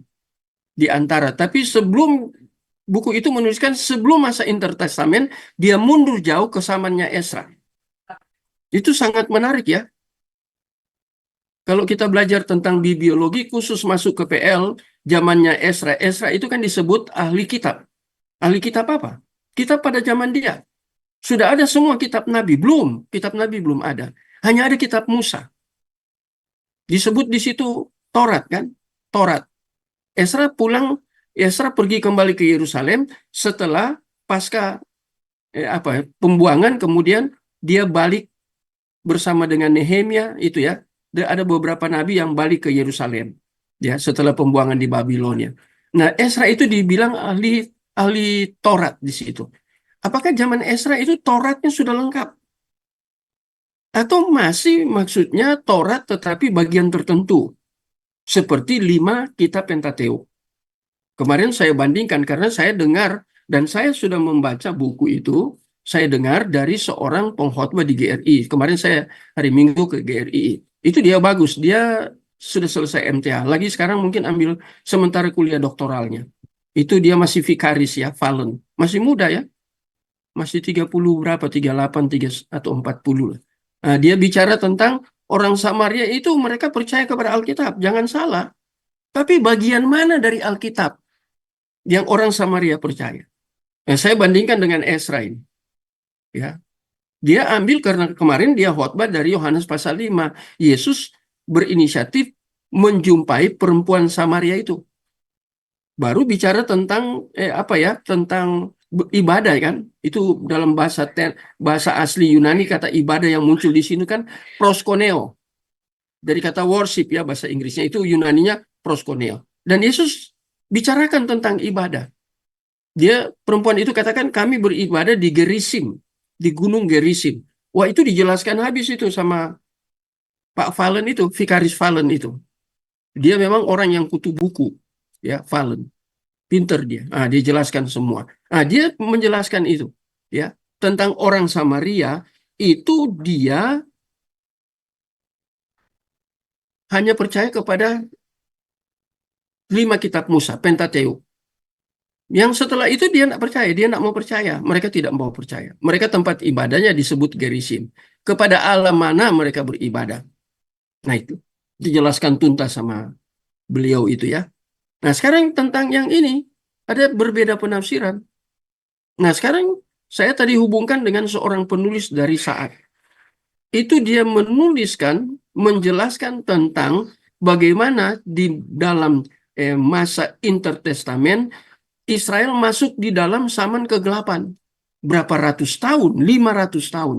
di antara. Tapi sebelum buku itu menuliskan sebelum masa intertestamen, dia mundur jauh ke zamannya Esra. Itu sangat menarik ya. Kalau kita belajar tentang bibliologi khusus masuk ke PL, zamannya Esra. Esra itu kan disebut ahli kitab. Ahli kitab apa? Kitab pada zaman dia. Sudah ada semua kitab Nabi? Belum. Kitab Nabi belum ada. Hanya ada kitab Musa. Disebut di situ Taurat kan? Taurat. Esra pergi kembali ke Yerusalem setelah pasca pembuangan, kemudian dia balik bersama dengan Nehemia itu ya. Ada beberapa nabi yang balik ke Yerusalem ya setelah pembuangan di Babilonia. Nah, Esra itu dibilang ahli ahli Taurat di situ. Apakah zaman Esra itu Tauratnya sudah lengkap? Atau masih maksudnya Taurat tetapi bagian tertentu seperti 5 kitab Pentateuk? Kemarin saya bandingkan karena saya dengar dan saya sudah membaca buku itu, saya dengar dari seorang pengkhotbah di GRI. Kemarin saya hari Minggu ke GRI. Itu dia bagus, dia sudah selesai MTA. Lagi sekarang mungkin ambil sementara kuliah doktoralnya. Itu dia masih vikaris ya, Valen. Masih muda ya. Masih 30 berapa, 38, 3 atau 40 lah. Nah, dia bicara tentang orang Samaria itu mereka percaya kepada Alkitab. Jangan salah. Tapi bagian mana dari Alkitab yang orang Samaria percaya? Nah, saya bandingkan dengan Esra ini. Ya. Dia ambil karena kemarin dia khotbah dari Yohanes pasal 5. Yesus berinisiatif menjumpai perempuan Samaria itu. Baru bicara tentang tentang ibadah kan. Itu dalam bahasa asli Yunani kata ibadah yang muncul di sini kan proskuneo. Dari kata worship ya bahasa Inggrisnya itu Yunaninya proskuneo. Dan Yesus bicarakan tentang ibadah. Perempuan itu katakan kami beribadah di Gerisim, di Gunung Gerisim. Wah, itu dijelaskan habis itu sama Pak Valen itu, Vikaris Valen itu. Dia memang orang yang kutu buku, ya Valen. Pinter dia. Dia jelaskan semua. Dia menjelaskan itu, ya, tentang orang Samaria itu dia hanya percaya kepada 5 kitab Musa, Pentateuk. Yang setelah itu dia tidak percaya, dia tidak mau percaya. Mereka tidak mau percaya. Mereka tempat ibadahnya disebut Gerisim. Kepada Allah mana mereka beribadah. Nah itu dijelaskan tuntas sama beliau itu ya. Nah sekarang tentang yang ini ada berbeda penafsiran. Nah sekarang saya tadi hubungkan dengan seorang penulis dari Saat. Itu dia menuliskan, menjelaskan tentang bagaimana di dalam masa intertestamen Israel masuk di dalam zaman kegelapan. Berapa ratus tahun? 500 tahun.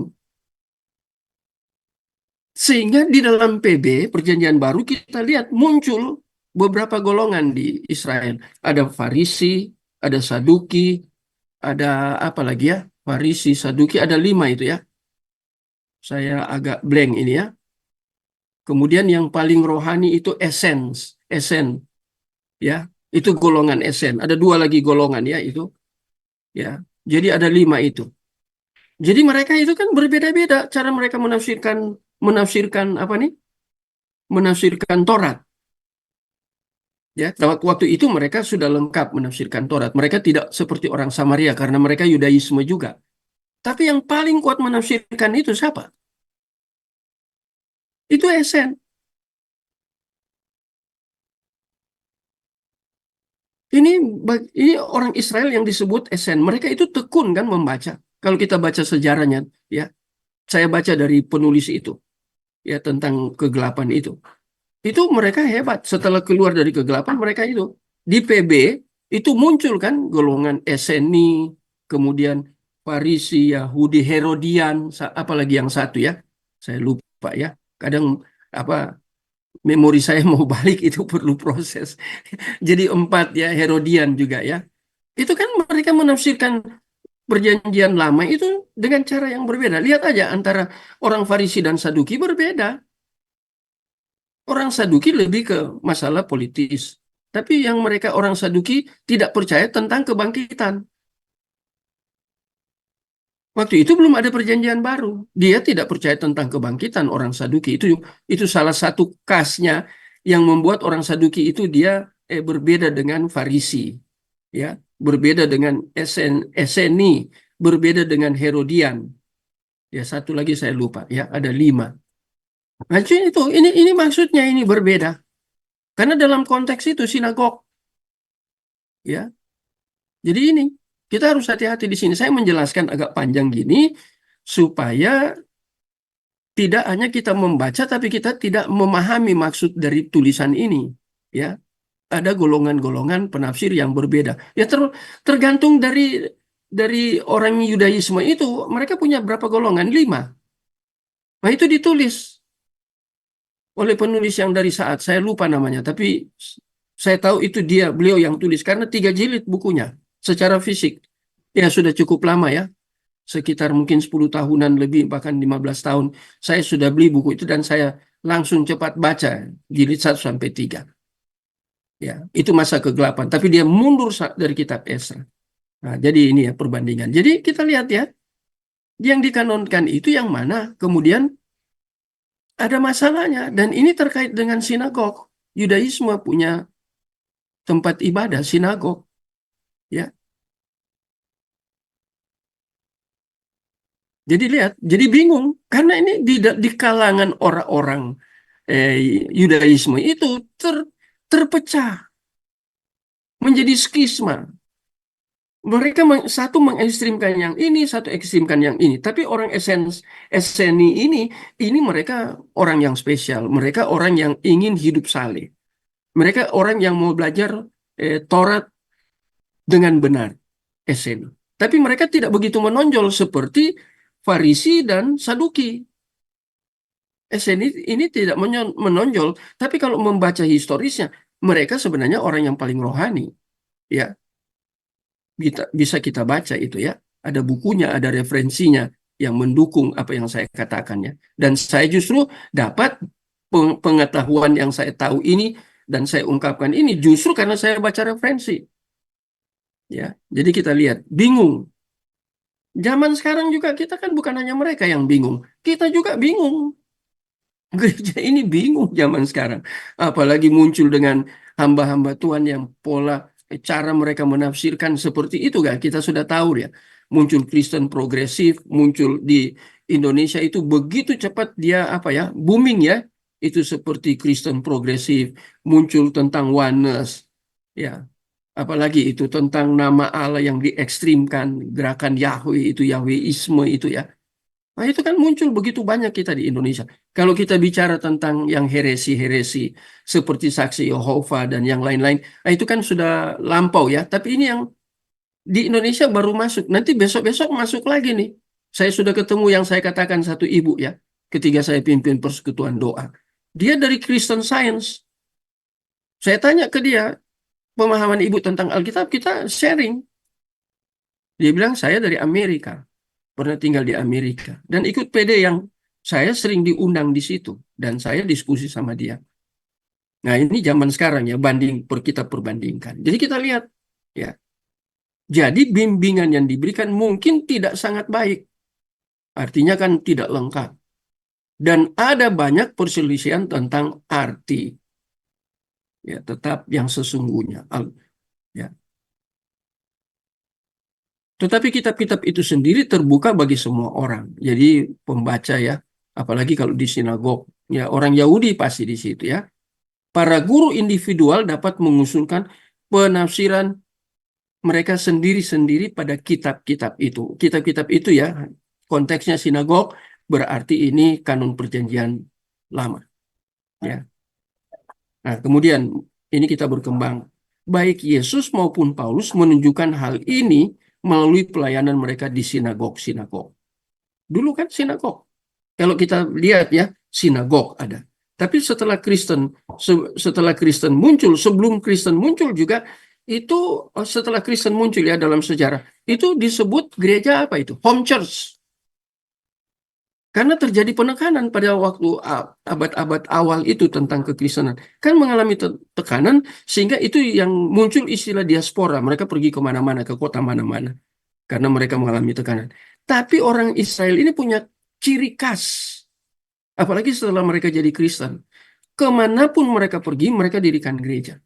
Sehingga di dalam PB, Perjanjian Baru, kita lihat muncul beberapa golongan di Israel. Ada Farisi, ada Saduki, ada apa lagi ya? Farisi, Saduki, ada 5 itu ya. Saya agak blank ini ya. Kemudian yang paling rohani itu Esen, ya. Itu golongan Esen. Ada 2 lagi golongan ya itu. Ya, jadi ada 5 itu. Jadi mereka itu kan berbeda-beda cara mereka menafsirkan menafsirkan apa nih? Menafsirkan Taurat. Ya, waktu itu mereka sudah lengkap menafsirkan Taurat. Mereka tidak seperti orang Samaria karena mereka Yudaisme juga. Tapi yang paling kuat menafsirkan itu siapa? Itu Esen. Ini ini orang Israel yang disebut Esen. Mereka itu tekun kan membaca. Kalau kita baca sejarahnya, ya, saya baca dari penulis itu, ya tentang kegelapan itu. Itu mereka hebat. Setelah keluar dari kegelapan mereka itu di PB itu muncul kan golongan Eseni, kemudian Farisi, Yahudi, Herodian, apalagi yang satu ya, saya lupa ya. Kadang apa memori saya mau balik itu perlu proses. Jadi 4 ya, Herodian juga ya. Itu kan mereka menafsirkan perjanjian lama itu dengan cara yang berbeda. Lihat aja antara orang Farisi dan Saduki berbeda. Orang Saduki lebih ke masalah politis. Tapi yang mereka orang Saduki tidak percaya tentang kebangkitan. Waktu itu belum ada perjanjian baru. Dia tidak percaya tentang kebangkitan orang Saduki. Itu salah satu khasnya yang membuat orang Saduki itu dia berbeda dengan Farisi, ya, berbeda dengan Eseni, berbeda dengan Herodian. Ya, satu lagi saya lupa, ya, ada 5. Nah, itu ini maksudnya ini berbeda. Karena dalam konteks itu sinagog, ya. Jadi ini kita harus hati-hati di sini. Saya menjelaskan agak panjang gini supaya tidak hanya kita membaca tapi kita tidak memahami maksud dari tulisan ini, ya. Ada golongan-golongan penafsir yang berbeda. Ya tergantung dari orang Yudaisme itu mereka punya berapa golongan? 5. Nah itu ditulis oleh penulis yang dari Saat. Saya lupa namanya, tapi saya tahu itu beliau yang tulis karena 3 jilid bukunya secara fisik. Ya sudah cukup lama ya, sekitar mungkin 10 tahunan lebih, bahkan 15 tahun. Saya sudah beli buku itu dan saya langsung cepat baca jilid 1 sampai 3. Ya, itu masa kegelapan. Tapi dia mundur dari kitab Esra. Nah, jadi ini ya perbandingan. Jadi kita lihat ya, yang dikanonkan itu yang mana kemudian ada masalahnya. Dan ini terkait dengan sinagog. Yudaisme punya tempat ibadah, sinagog. Ya, jadi lihat, jadi bingung. Karena ini di kalangan orang-orang Yudaisme itu terpecah. Menjadi skisma. Mereka satu mengekstrimkan yang ini, satu ekstrimkan yang ini. Tapi orang Eseni ini mereka orang yang spesial. Mereka orang yang ingin hidup saleh. Mereka orang yang mau belajar Taurat dengan benar, Eseni. Tapi mereka tidak begitu menonjol seperti Farisi dan Saduki. Eseni ini tidak menonjol. Tapi kalau membaca historisnya, mereka sebenarnya orang yang paling rohani. Ya, bisa kita baca itu ya. Ada bukunya, ada referensinya yang mendukung apa yang saya katakannya. Dan saya justru dapat pengetahuan yang saya tahu ini dan saya ungkapkan ini justru karena saya baca referensi. Ya, jadi kita lihat bingung. Zaman sekarang juga kita kan bukan hanya mereka yang bingung, kita juga bingung. Gereja ini bingung zaman sekarang. Apalagi muncul dengan hamba-hamba Tuhan yang pola cara mereka menafsirkan seperti itu kan. Kita sudah tahu ya. Muncul Kristen progresif, muncul di Indonesia itu begitu cepat dia apa ya, booming ya. Itu seperti Kristen progresif, muncul tentang oneness. Ya, apalagi itu tentang nama Allah yang diekstrimkan, gerakan Yahweh itu Yahweisme itu ya. Nah, itu kan muncul begitu banyak kita di Indonesia. Kalau kita bicara tentang yang heresi-heresi seperti Saksi Yehova dan yang lain-lain, nah itu kan sudah lampau ya. Tapi ini yang di Indonesia baru masuk. Nanti besok-besok masuk lagi nih. Saya sudah ketemu yang saya katakan satu ibu ya, ketika saya pimpin persekutuan doa. Dia dari Christian Science. Saya tanya ke dia, pemahaman ibu tentang Alkitab, kita sharing. Dia bilang, saya dari Amerika. Pernah tinggal di Amerika dan ikut PD yang saya sering diundang di situ dan saya diskusi sama dia. Nah, ini zaman sekarang ya kita perbandingkan. Jadi kita lihat ya. Jadi bimbingan yang diberikan mungkin tidak sangat baik. Artinya kan tidak lengkap. Dan ada banyak perselisihan tentang arti. Ya, tetap yang sesungguhnya. Ya. Tetapi kitab-kitab itu sendiri terbuka bagi semua orang. Jadi pembaca ya, apalagi kalau di sinagog, ya orang Yahudi pasti di situ ya. Para guru individual dapat mengusulkan penafsiran mereka sendiri-sendiri pada kitab-kitab itu. Kitab-kitab itu ya, konteksnya sinagog berarti ini kanun perjanjian lama. Ya. Nah, kemudian ini kita berkembang. Baik Yesus maupun Paulus menunjukkan hal ini melalui pelayanan mereka di sinagog-sinagog. Dulu kan sinagog. Kalau kita lihat ya, sinagog ada. Tapi setelah Kristen muncul, sebelum Kristen muncul juga itu setelah Kristen muncul ya dalam sejarah itu disebut gereja apa itu? Home church. Karena terjadi penekanan pada waktu abad-abad awal itu tentang kekristenan. Kan mengalami tekanan sehingga itu yang muncul istilah diaspora. Mereka pergi kemana-mana, ke kota mana-mana. Karena mereka mengalami tekanan. Tapi orang Israel ini punya ciri khas. Apalagi setelah mereka jadi Kristen. Kemanapun mereka pergi, mereka dirikan gereja.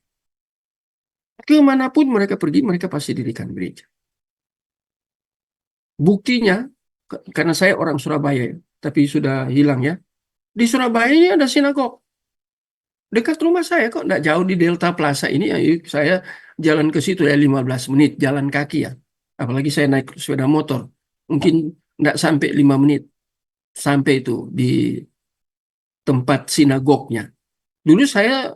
Kemanapun mereka pergi, mereka pasti dirikan gereja. Buktinya, karena saya orang Surabaya, ya, tapi sudah hilang ya. Di Surabaya ini ada sinagog. Dekat rumah saya kok, nggak jauh di Delta Plaza ini. Ya, saya jalan ke situ ya 15 menit, jalan kaki ya. Apalagi saya naik sepeda motor. Mungkin nggak sampai 5 menit. Sampai itu di tempat sinagognya. Dulu saya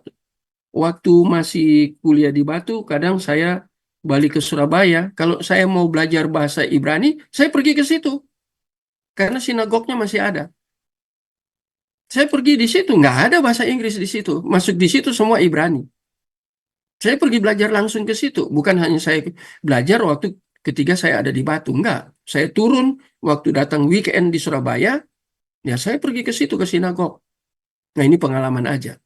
waktu masih kuliah di Batu, kadang saya balik ke Surabaya. Kalau saya mau belajar bahasa Ibrani, saya pergi ke situ. Karena sinagognya masih ada. Saya pergi di situ, nggak ada bahasa Inggris di situ. Masuk di situ semua Ibrani. Saya pergi belajar langsung ke situ. Bukan hanya saya belajar waktu ketika saya ada di Batu. Enggak. Saya turun waktu datang weekend di Surabaya, ya saya pergi ke situ, ke sinagog. Nah ini pengalaman aja.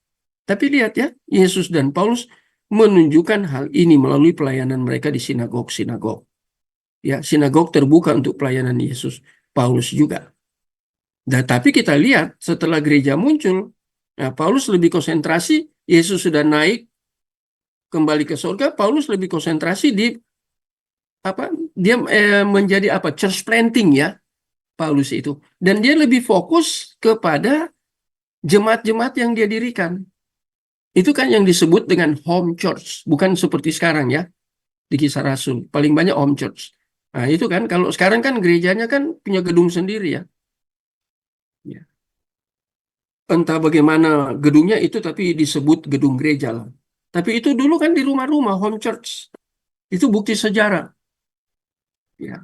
Tapi lihat ya, Yesus dan Paulus menunjukkan hal ini melalui pelayanan mereka di sinagog-sinagog. Ya, sinagog terbuka untuk pelayanan Yesus, Paulus juga. Dan tapi kita lihat setelah gereja muncul, nah, Paulus lebih konsentrasi, Yesus sudah naik kembali ke surga, Paulus lebih konsentrasi di apa? Dia menjadi apa? Church planting ya, Paulus itu. Dan dia lebih fokus kepada jemaat-jemaat yang dia dirikan. Itu kan yang disebut dengan home church, bukan seperti sekarang ya di Kisah Rasul. Paling banyak home church. Nah, itu kan kalau sekarang kan gerejanya kan punya gedung sendiri ya. Ya. Entah bagaimana gedungnya itu tapi disebut gedung gereja lah. Tapi itu dulu kan di rumah-rumah home church. Itu bukti sejarah. Ya.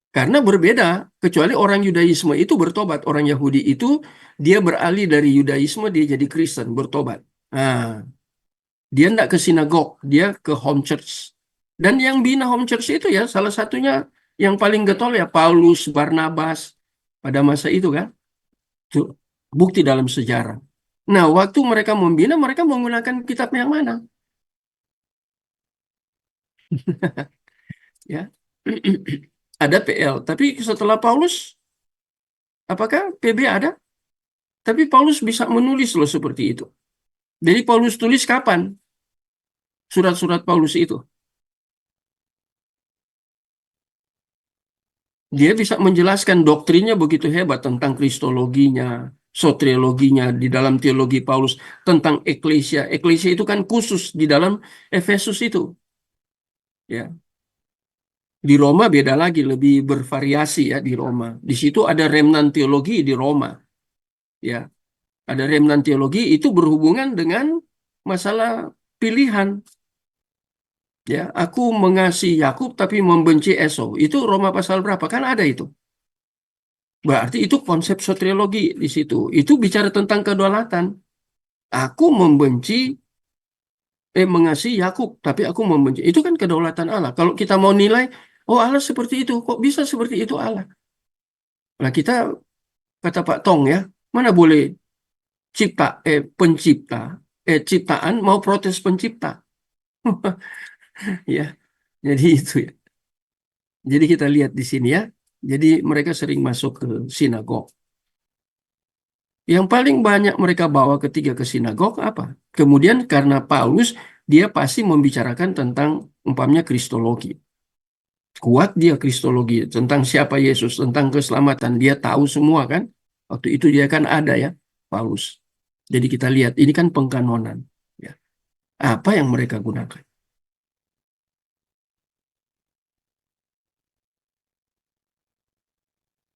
Karena berbeda, kecuali orang Yudaisme itu bertobat. Orang Yahudi itu dia beralih dari Yudaisme dia jadi Kristen, bertobat. Nah, dia tidak ke sinagog, dia ke home church. Dan yang bina home church itu ya salah satunya yang paling getol ya Paulus, Barnabas pada masa itu kan. Itu bukti dalam sejarah. Nah, waktu mereka membina, mereka menggunakan kitab yang mana? ya. Ada PL, tapi setelah Paulus, apakah PB ada? Tapi Paulus bisa menulis loh seperti itu. Jadi Paulus tulis kapan surat-surat Paulus itu? Dia bisa menjelaskan doktrinnya begitu hebat tentang kristologinya, soteriologinya di dalam teologi Paulus, tentang eklesia. Eklesia itu kan khusus di dalam Efesus itu. Ya, di Roma beda lagi, lebih bervariasi ya di Roma. Di situ ada remnant teologi di Roma. Ya, ada remnant teologi itu berhubungan dengan masalah pilihan. Ya, aku mengasihi Yakub tapi membenci Esau. Itu Roma pasal berapa? Kan ada itu. Berarti itu konsep soteriologi di situ. Itu bicara tentang kedaulatan. Aku mengasihi Yakub, tapi aku membenci. Itu kan kedaulatan Allah. Kalau kita mau nilai, oh Allah seperti itu, kok bisa seperti itu Allah? Nah kita, kata Pak Tong ya, mana boleh pencipta, ciptaan mau protes pencipta. Ya, jadi itu ya. Jadi kita lihat di sini ya. Jadi mereka sering masuk ke sinagog. Yang paling banyak mereka bawa ketika ke sinagog apa? Kemudian karena Paulus, dia pasti membicarakan tentang umpamanya kristologi. Kuat dia kristologi tentang siapa Yesus, tentang keselamatan. Dia tahu semua kan? Waktu itu dia kan ada ya, Paulus. Jadi kita lihat, ini kan pengkanonan. Ya. Apa yang mereka gunakan?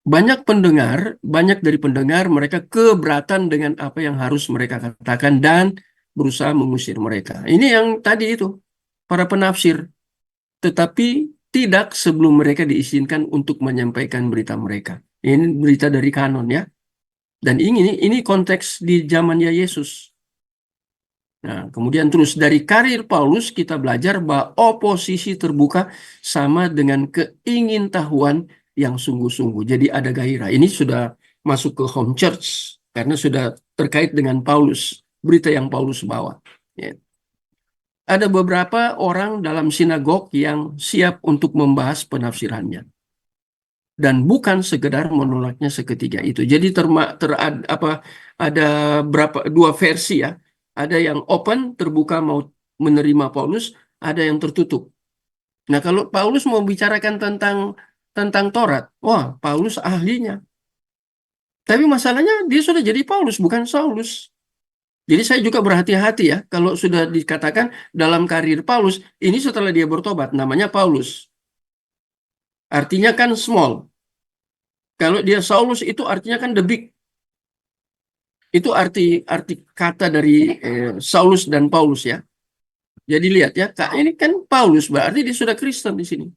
Banyak dari pendengar mereka keberatan dengan apa yang harus mereka katakan dan berusaha mengusir mereka. Ini yang tadi itu, para penafsir. Tetapi tidak sebelum mereka diizinkan untuk menyampaikan berita mereka. Ini berita dari kanon ya. Dan ini konteks di zamannya Yesus. Nah, kemudian terus dari karir Paulus kita belajar bahwa oposisi terbuka sama dengan keingintahuan yang sungguh-sungguh. Jadi ada gairah. Ini sudah masuk ke home church karena sudah terkait dengan Paulus, berita yang Paulus bawa. Ya. Ada beberapa orang dalam sinagog yang siap untuk membahas penafsirannya dan bukan sekedar menolaknya seketika itu. Jadi ada dua versi ya. Ada yang open, terbuka mau menerima Paulus, ada yang tertutup. Nah, kalau Paulus mau bicarakan tentang Taurat, wah, Paulus ahlinya. Tapi masalahnya dia sudah jadi Paulus, bukan Saulus. Jadi saya juga berhati-hati ya, kalau sudah dikatakan dalam karir Paulus, ini setelah dia bertobat, namanya Paulus. Artinya kan small. Kalau dia Saulus itu artinya kan the big. Itu arti kata dari Saulus dan Paulus ya. Jadi lihat ya, Kak, ini kan Paulus berarti dia sudah Kristen di sini.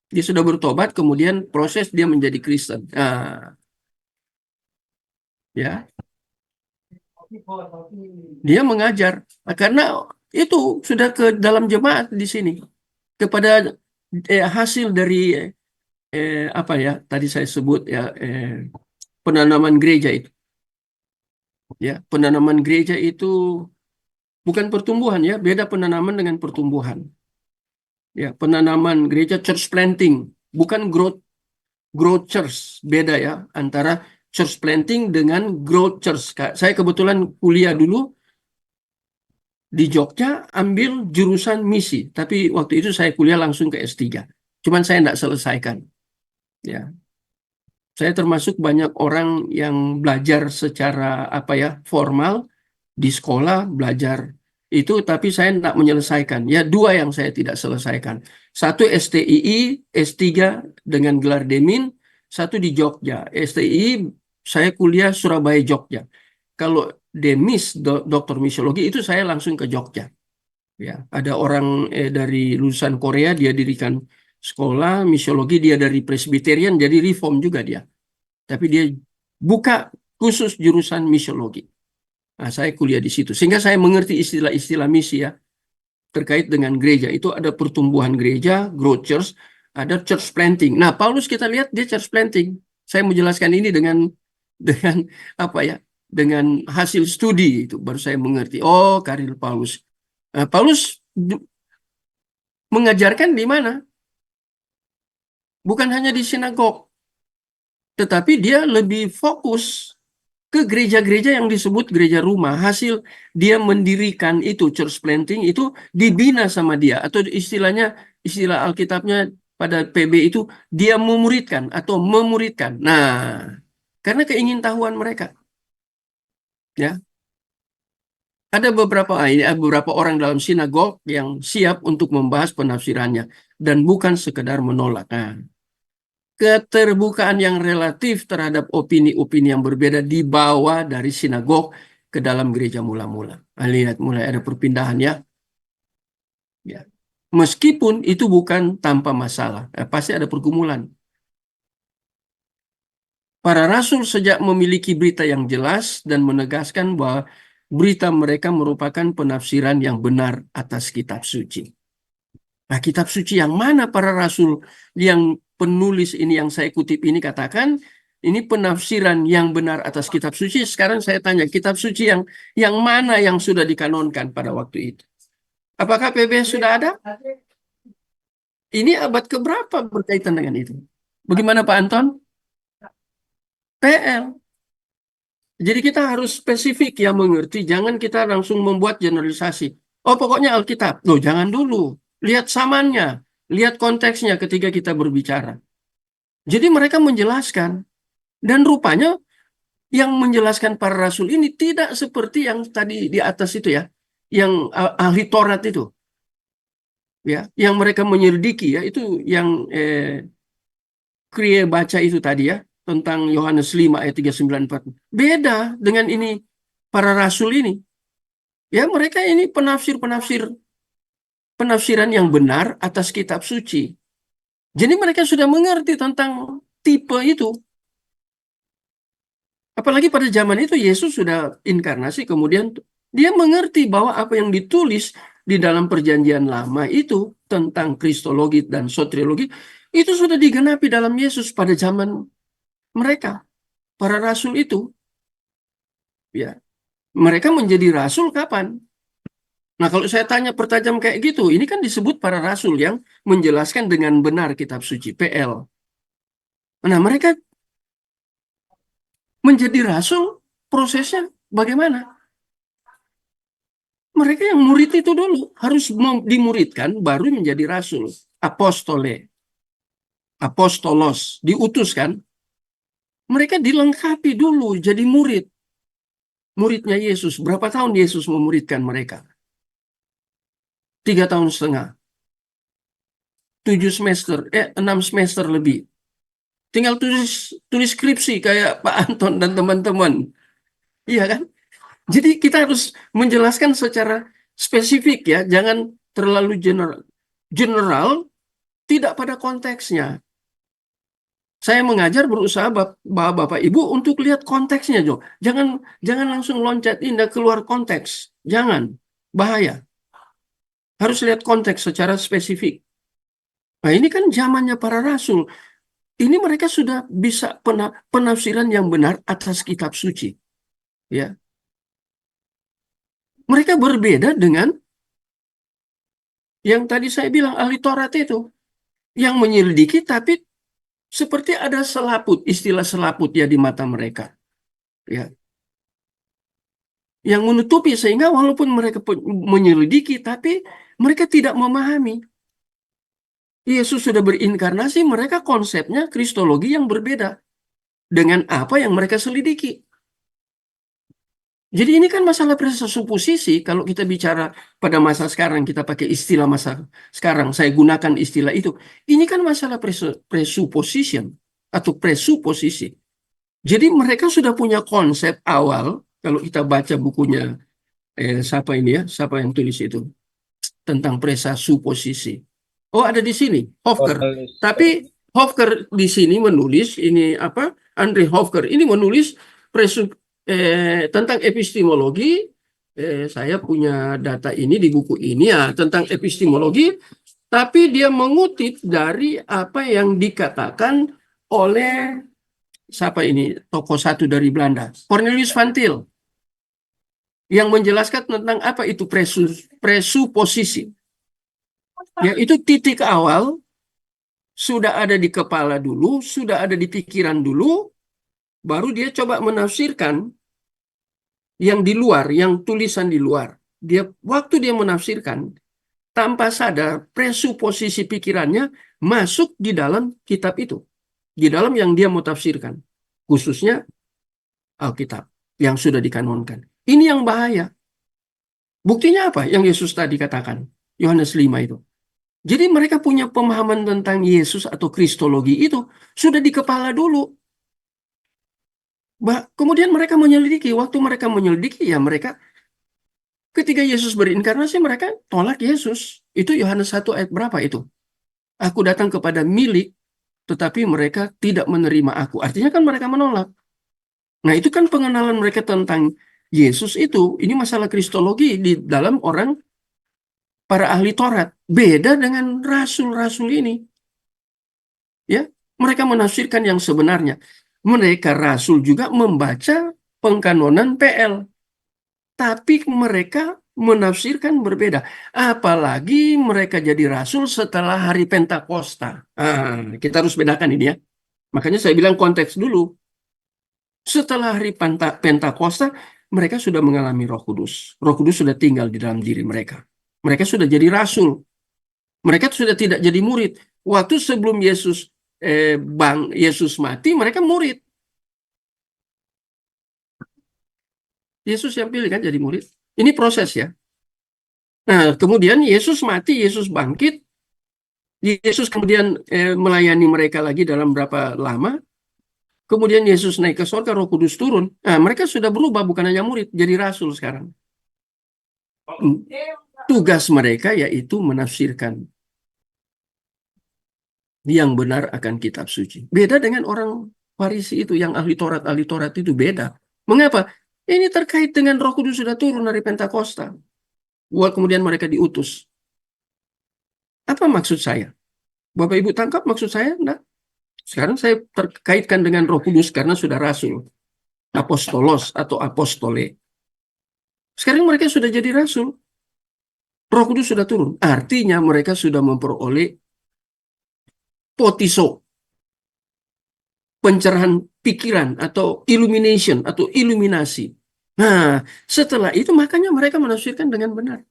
Dia sudah bertobat, kemudian proses dia menjadi Kristen. Nah, ya, dia mengajar. Nah, karena itu sudah ke dalam jemaat di sini kepada hasil dari apa ya? Tadi saya sebut ya penanaman gereja itu. Ya, penanaman gereja itu bukan pertumbuhan ya, beda penanaman dengan pertumbuhan. Ya, penanaman gereja church planting, bukan growth church, beda ya antara church planting dengan growth church. Saya kebetulan kuliah dulu di Jogja ambil jurusan misi, tapi waktu itu saya kuliah langsung ke S3. Cuman saya tidak selesaikan. Ya, saya termasuk banyak orang yang belajar secara apa ya formal di sekolah belajar itu, tapi saya tidak menyelesaikan. Ya, dua yang saya tidak selesaikan. Satu STII, S3 dengan gelar Demin, satu di Jogja. STII saya kuliah Surabaya, Jogja. Kalau Demis, doktor misiologi, itu saya langsung ke Jogja. Ya, ada orang dari lulusan Korea, dia dirikan sekolah misiologi, dia dari Presbyterian, jadi reform juga dia. Tapi dia buka khusus jurusan misiologi. Nah, saya kuliah di situ. Sehingga saya mengerti istilah-istilah misi ya, terkait dengan gereja. Itu ada pertumbuhan gereja, growth church, ada church planting. Nah, Paulus kita lihat dia church planting. Saya menjelaskan ini dengan apa ya? Dengan hasil studi itu baru saya mengerti. Oh, karir Paulus. Paulus mengajarkan di mana? bukan hanya di sinagog, tetapi dia lebih fokus ke gereja-gereja yang disebut gereja rumah. Hasil dia mendirikan itu, church planting itu dibina sama dia, atau istilahnya, istilah Alkitabnya pada PB itu dia memuridkan atau memuridkan. Nah, karena keingintahuan mereka, ya. Ada beberapa orang dalam sinagog yang siap untuk membahas penafsirannya dan bukan sekedar menolak. Nah, keterbukaan yang relatif terhadap opini-opini yang berbeda dibawa dari sinagog ke dalam gereja mula-mula. Nah, lihat mulai ada perpindahan ya. Ya. Meskipun itu bukan tanpa masalah, pasti ada pergumulan. Para rasul sejak memiliki berita yang jelas dan menegaskan bahwa berita mereka merupakan penafsiran yang benar atas kitab suci. Nah, kitab suci yang mana para rasul yang penulis ini yang saya kutip ini katakan ini penafsiran yang benar atas kitab suci? Sekarang saya tanya, kitab suci yang mana yang sudah dikanonkan pada waktu itu? Apakah PBS sudah ada? Ini abad keberapa berkaitan dengan itu? Bagaimana Pak Anton? PL. Jadi kita harus spesifik ya mengerti, jangan kita langsung membuat generalisasi. Oh, pokoknya Alkitab. Loh, jangan dulu. Lihat samannya, lihat konteksnya ketika kita berbicara. Jadi mereka menjelaskan, dan rupanya yang menjelaskan para rasul ini tidak seperti yang tadi di atas itu ya, yang ahli Taurat itu, ya, yang mereka menyelidiki ya, itu yang Krie baca itu tadi ya, tentang Yohanes 5 ayat 394. Beda dengan ini para rasul ini. Ya, mereka ini penafsiran yang benar atas kitab suci. Jadi mereka sudah mengerti tentang tipe itu. Apalagi pada zaman itu Yesus sudah inkarnasi, kemudian dia mengerti bahwa apa yang ditulis di dalam perjanjian lama itu tentang kristologi dan soteriologi itu sudah digenapi dalam Yesus pada zaman mereka, para rasul itu. Ya, mereka menjadi rasul kapan? Nah, kalau saya tanya pertajam kayak gitu, ini kan disebut para rasul yang menjelaskan dengan benar kitab suci, PL. Nah, mereka menjadi rasul, prosesnya bagaimana? Mereka yang murid itu dulu harus dimuridkan, baru menjadi rasul. Apostole, apostolos, diutuskan. Mereka dilengkapi dulu jadi murid. Muridnya Yesus. Berapa tahun Yesus memuridkan mereka? 3 tahun setengah. 7 semester, 6 semester lebih. Tinggal tulis skripsi kayak Pak Anton dan teman-teman. Iya kan? Jadi kita harus menjelaskan secara spesifik ya, jangan terlalu general. General tidak pada konteksnya. Saya mengajar berusaha Bapak Ibu untuk lihat konteksnya, Jo. Jangan jangan langsung loncat indah keluar konteks. Jangan. Bahaya. Harus lihat konteks secara spesifik. Nah, ini kan zamannya para rasul. Ini mereka sudah bisa penafsiran yang benar atas kitab suci. Ya. Mereka berbeda dengan yang tadi saya bilang ahli Taurat itu, yang menyelidiki tapi seperti ada selaput, istilah selaput ya di mata mereka. Ya. Yang menutupi sehingga walaupun mereka menyelidiki tapi mereka tidak memahami. Yesus sudah berinkarnasi, mereka konsepnya kristologi yang berbeda dengan apa yang mereka selidiki. Jadi ini kan masalah presupposisi. Kalau kita bicara pada masa sekarang, kita pakai istilah masa sekarang, saya gunakan istilah itu. Ini kan masalah presupposition atau presuposisi. Jadi mereka sudah punya konsep awal. Kalau kita baca bukunya, siapa ini ya, siapa yang tulis itu tentang presupposisi. Oh, ada di sini, Hofker. Cornelis. Tapi Hofker di sini menulis ini apa? Andre Hofker ini menulis tentang epistemologi. Saya punya data ini di buku ini ya tentang epistemologi. Tapi dia mengutip dari apa yang dikatakan oleh siapa ini tokoh satu dari Belanda, Cornelius van Til, yang menjelaskan tentang apa itu presuposisi. Ya, itu titik awal sudah ada di kepala dulu, sudah ada di pikiran dulu, baru dia coba menafsirkan yang di luar, yang tulisan di luar. Waktu dia menafsirkan, tanpa sadar, presuposisi pikirannya masuk di dalam kitab itu, di dalam yang dia mau tafsirkan, khususnya Alkitab yang sudah dikanonkan. Ini yang bahaya. Buktinya apa? Yang Yesus tadi katakan, Yohanes 5 itu. Jadi mereka punya pemahaman tentang Yesus atau Kristologi itu sudah di kepala dulu. Kemudian mereka menyelidiki. Waktu mereka menyelidiki, ya mereka ketika Yesus berinkarnasi, mereka tolak Yesus. Itu Yohanes 1 ayat berapa itu? Aku datang kepada milik, tetapi mereka tidak menerima aku. Artinya kan mereka menolak. Nah, itu kan pengenalan mereka tentang Yesus itu. Ini masalah kristologi di dalam orang para ahli Taurat. Beda dengan rasul-rasul ini. Ya, mereka menafsirkan yang sebenarnya. Mereka rasul juga membaca pengkanonan PL. Tapi mereka menafsirkan berbeda. Apalagi mereka jadi rasul setelah hari Pentakosta. Kita harus bedakan ini ya. Makanya saya bilang konteks dulu. Setelah hari Pentakosta, mereka sudah mengalami Roh Kudus. Roh Kudus sudah tinggal di dalam diri mereka. Mereka sudah jadi rasul. Mereka sudah tidak jadi murid. Waktu sebelum Yesus mati, mereka murid. Yesus yang pilih kan jadi murid. Ini proses ya. Nah, kemudian Yesus mati, Yesus bangkit. Yesus kemudian melayani mereka lagi dalam berapa lama. Kemudian Yesus naik ke surga, Roh Kudus turun. Nah, mereka sudah berubah, bukan hanya murid, jadi rasul sekarang. Tugas mereka yaitu menafsirkan yang benar akan kitab suci. Beda dengan orang Farisi itu, yang ahli Taurat itu beda. Mengapa? Ini terkait dengan Roh Kudus sudah turun dari Pentakosta. Kemudian mereka diutus. Apa maksud saya? Bapak Ibu tangkap maksud saya? Enggak. Sekarang saya terkaitkan dengan Roh Kudus karena sudah rasul. Apostolos atau apostole. Sekarang mereka sudah jadi rasul. Roh Kudus sudah turun. Artinya mereka sudah memperoleh potiso, pencerahan pikiran atau illumination atau iluminasi. Nah, setelah itu makanya mereka menafsirkan dengan benar.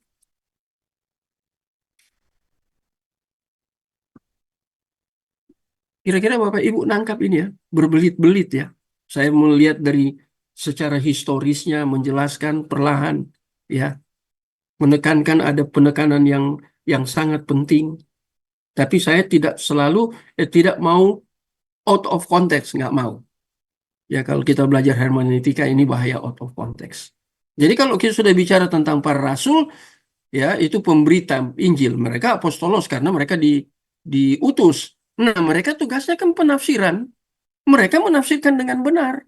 Kira-kira Bapak Ibu nangkap ini ya, berbelit-belit ya. Saya melihat dari secara historisnya, menjelaskan perlahan ya, menekankan ada penekanan yang sangat penting. Tapi saya tidak selalu tidak mau out of context, nggak mau. Ya kalau kita belajar hermeneutika ini bahaya out of context. Jadi kalau kita sudah bicara tentang para rasul, ya itu pemberita Injil. Mereka apostolos karena mereka diutus. Nah, mereka tugasnya kan penafsiran. Mereka menafsirkan dengan benar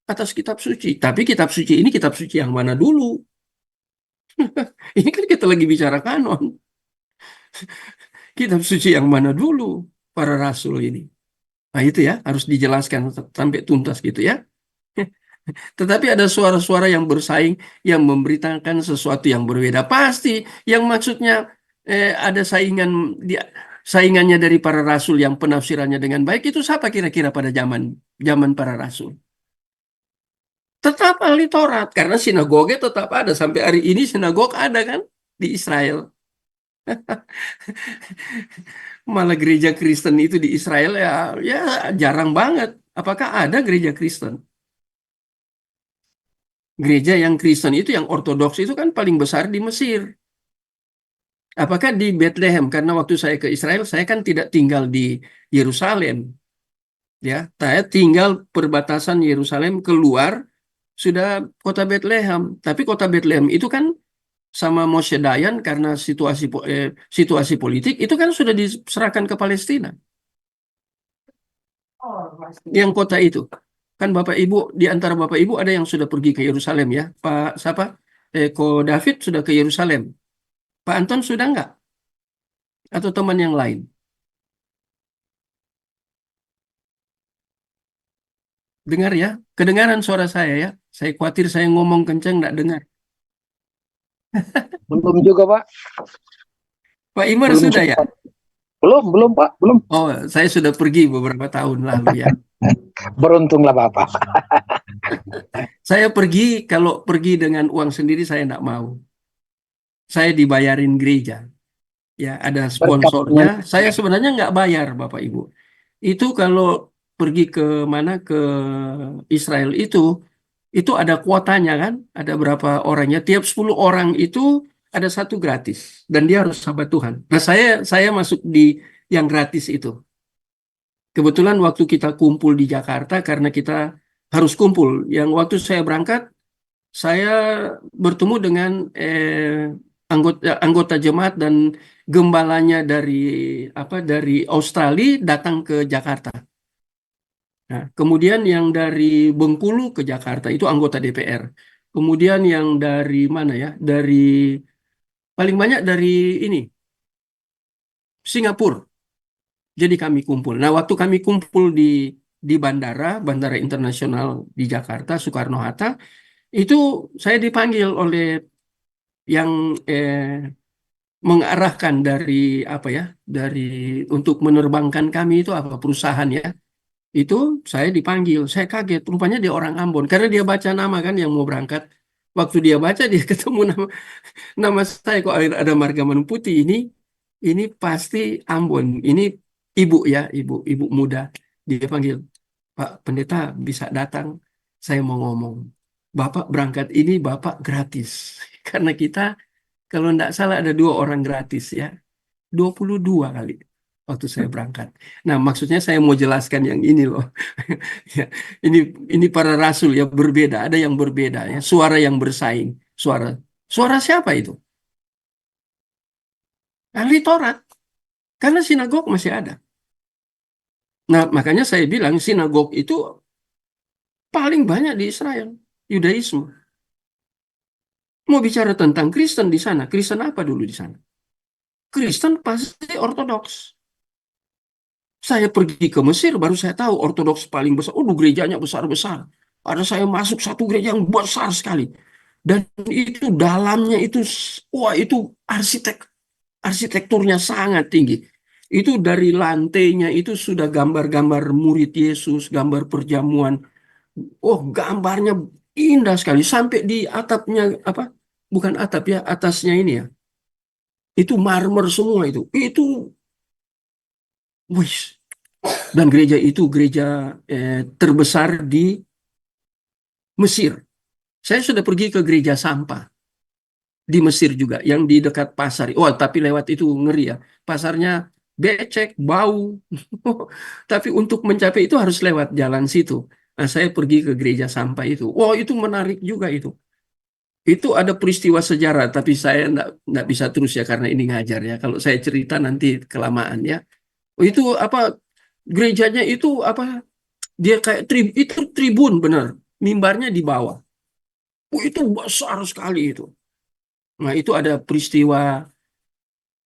atas kitab suci. Tapi kitab suci ini kitab suci yang mana dulu? Ini kan kita lagi bicara kanon. Kitab suci yang mana dulu para rasul ini? Nah, itu ya harus dijelaskan sampai tuntas gitu ya. Tetapi ada suara-suara yang bersaing yang memberitakan sesuatu yang berbeda. Pasti yang maksudnya ada saingannya dari para rasul yang penafsirannya dengan baik itu siapa kira-kira pada zaman para rasul? Tetap ahli Taurat karena sinagoge tetap ada sampai hari ini sinagog ada kan di Israel. Malah gereja Kristen itu di Israel ya jarang banget. Apakah ada gereja Kristen? Gereja yang Kristen itu yang ortodoks itu kan paling besar di Mesir. Apakah di Bethlehem? Karena waktu saya ke Israel, saya kan tidak tinggal di Yerusalem. Ya, saya tinggal perbatasan Yerusalem keluar sudah kota Bethlehem. Tapi kota Bethlehem itu kan sama Moshe Dayan karena situasi politik itu kan sudah diserahkan ke Palestina. Yang kota itu kan Bapak Ibu di antara Bapak Ibu ada yang sudah pergi ke Yerusalem ya, Pak siapa? Ko David sudah ke Yerusalem. Pak Anton sudah nggak? Atau teman yang lain? Dengar ya, kedengaran suara saya ya. Saya khawatir saya ngomong kenceng nggak dengar. Belum juga, Pak. Pak Imar Belum sudah ya? sempat. Belum Pak, belum. Oh, saya sudah pergi beberapa tahun lalu ya. Beruntunglah Bapak. Saya pergi, kalau pergi dengan uang sendiri saya tidak mau. Saya dibayarin gereja. Ya, ada Berkatnya. sponsornya. Saya sebenarnya nggak bayar, Bapak Ibu. Itu kalau pergi ke mana, ke Israel itu ada kuotanya kan, ada berapa orangnya. Tiap 10 orang itu ada satu gratis dan dia harus sahabat Tuhan. Nah, saya masuk di yang gratis itu. Kebetulan waktu kita kumpul di Jakarta karena kita harus kumpul. Yang waktu saya berangkat, saya bertemu dengan anggota jemaat dan gembalanya dari Australia datang ke Jakarta. Nah, kemudian yang dari Bengkulu ke Jakarta itu anggota DPR. Kemudian yang dari mana ya? Dari paling banyak dari ini Singapura. Jadi kami kumpul. Nah, waktu kami kumpul di Bandara Internasional di Jakarta, Soekarno-Hatta, itu saya dipanggil oleh yang mengarahkan dari apa ya? Dari untuk menerbangkan kami itu apa perusahaan ya. Itu saya dipanggil, saya kaget, rupanya dia orang Ambon, karena dia baca nama kan yang mau berangkat. Waktu dia baca, dia ketemu nama saya, kok ada Margaman Putih, ini pasti Ambon, ini ibu ya, ibu muda. Dia panggil, Pak Pendeta bisa datang, saya mau ngomong. Bapak berangkat ini Bapak gratis, karena kita kalau tidak salah ada 2 orang gratis ya. 22 kali waktu saya berangkat. Nah, maksudnya saya mau jelaskan yang ini loh. Ya, ini ini para rasul ya berbeda, ada yang berbeda ya, suara yang bersaing. Suara suara siapa itu? Ahli Taurat. Karena sinagog masih ada. Nah, makanya saya bilang sinagog itu paling banyak di Israel, Yudaisme. Mau bicara tentang Kristen di sana, Kristen apa dulu di sana? Kristen pasti Ortodoks. Saya pergi ke Mesir, baru saya tahu Ortodoks paling besar. Oh, gerejanya besar-besar. Ada saya masuk satu gereja yang besar sekali. Dan itu dalamnya itu, wah itu arsitekturnya sangat tinggi. Itu dari lantainya itu sudah gambar-gambar murid Yesus, gambar perjamuan. Oh, gambarnya indah sekali. Sampai di atapnya, apa? Bukan atap ya, atasnya ini ya. Itu marmer semua itu. Wih. Dan gereja itu gereja terbesar di Mesir. Saya sudah pergi ke gereja sampah di Mesir juga, yang di dekat pasar. Oh, tapi lewat itu ngeri ya. Pasarnya becek, bau. Tapi untuk mencapai itu harus lewat jalan situ. Nah, saya pergi ke gereja sampah itu. Wow, itu menarik juga itu. Itu ada peristiwa sejarah, tapi saya enggak bisa terus ya karena ini ngajar ya. Kalau saya cerita nanti kelamaan ya. Oh, itu apa gerejanya itu apa? Dia kayak itu tribun benar. Mimbarnya di bawah. Oh, itu besar sekali itu. Nah, itu ada peristiwa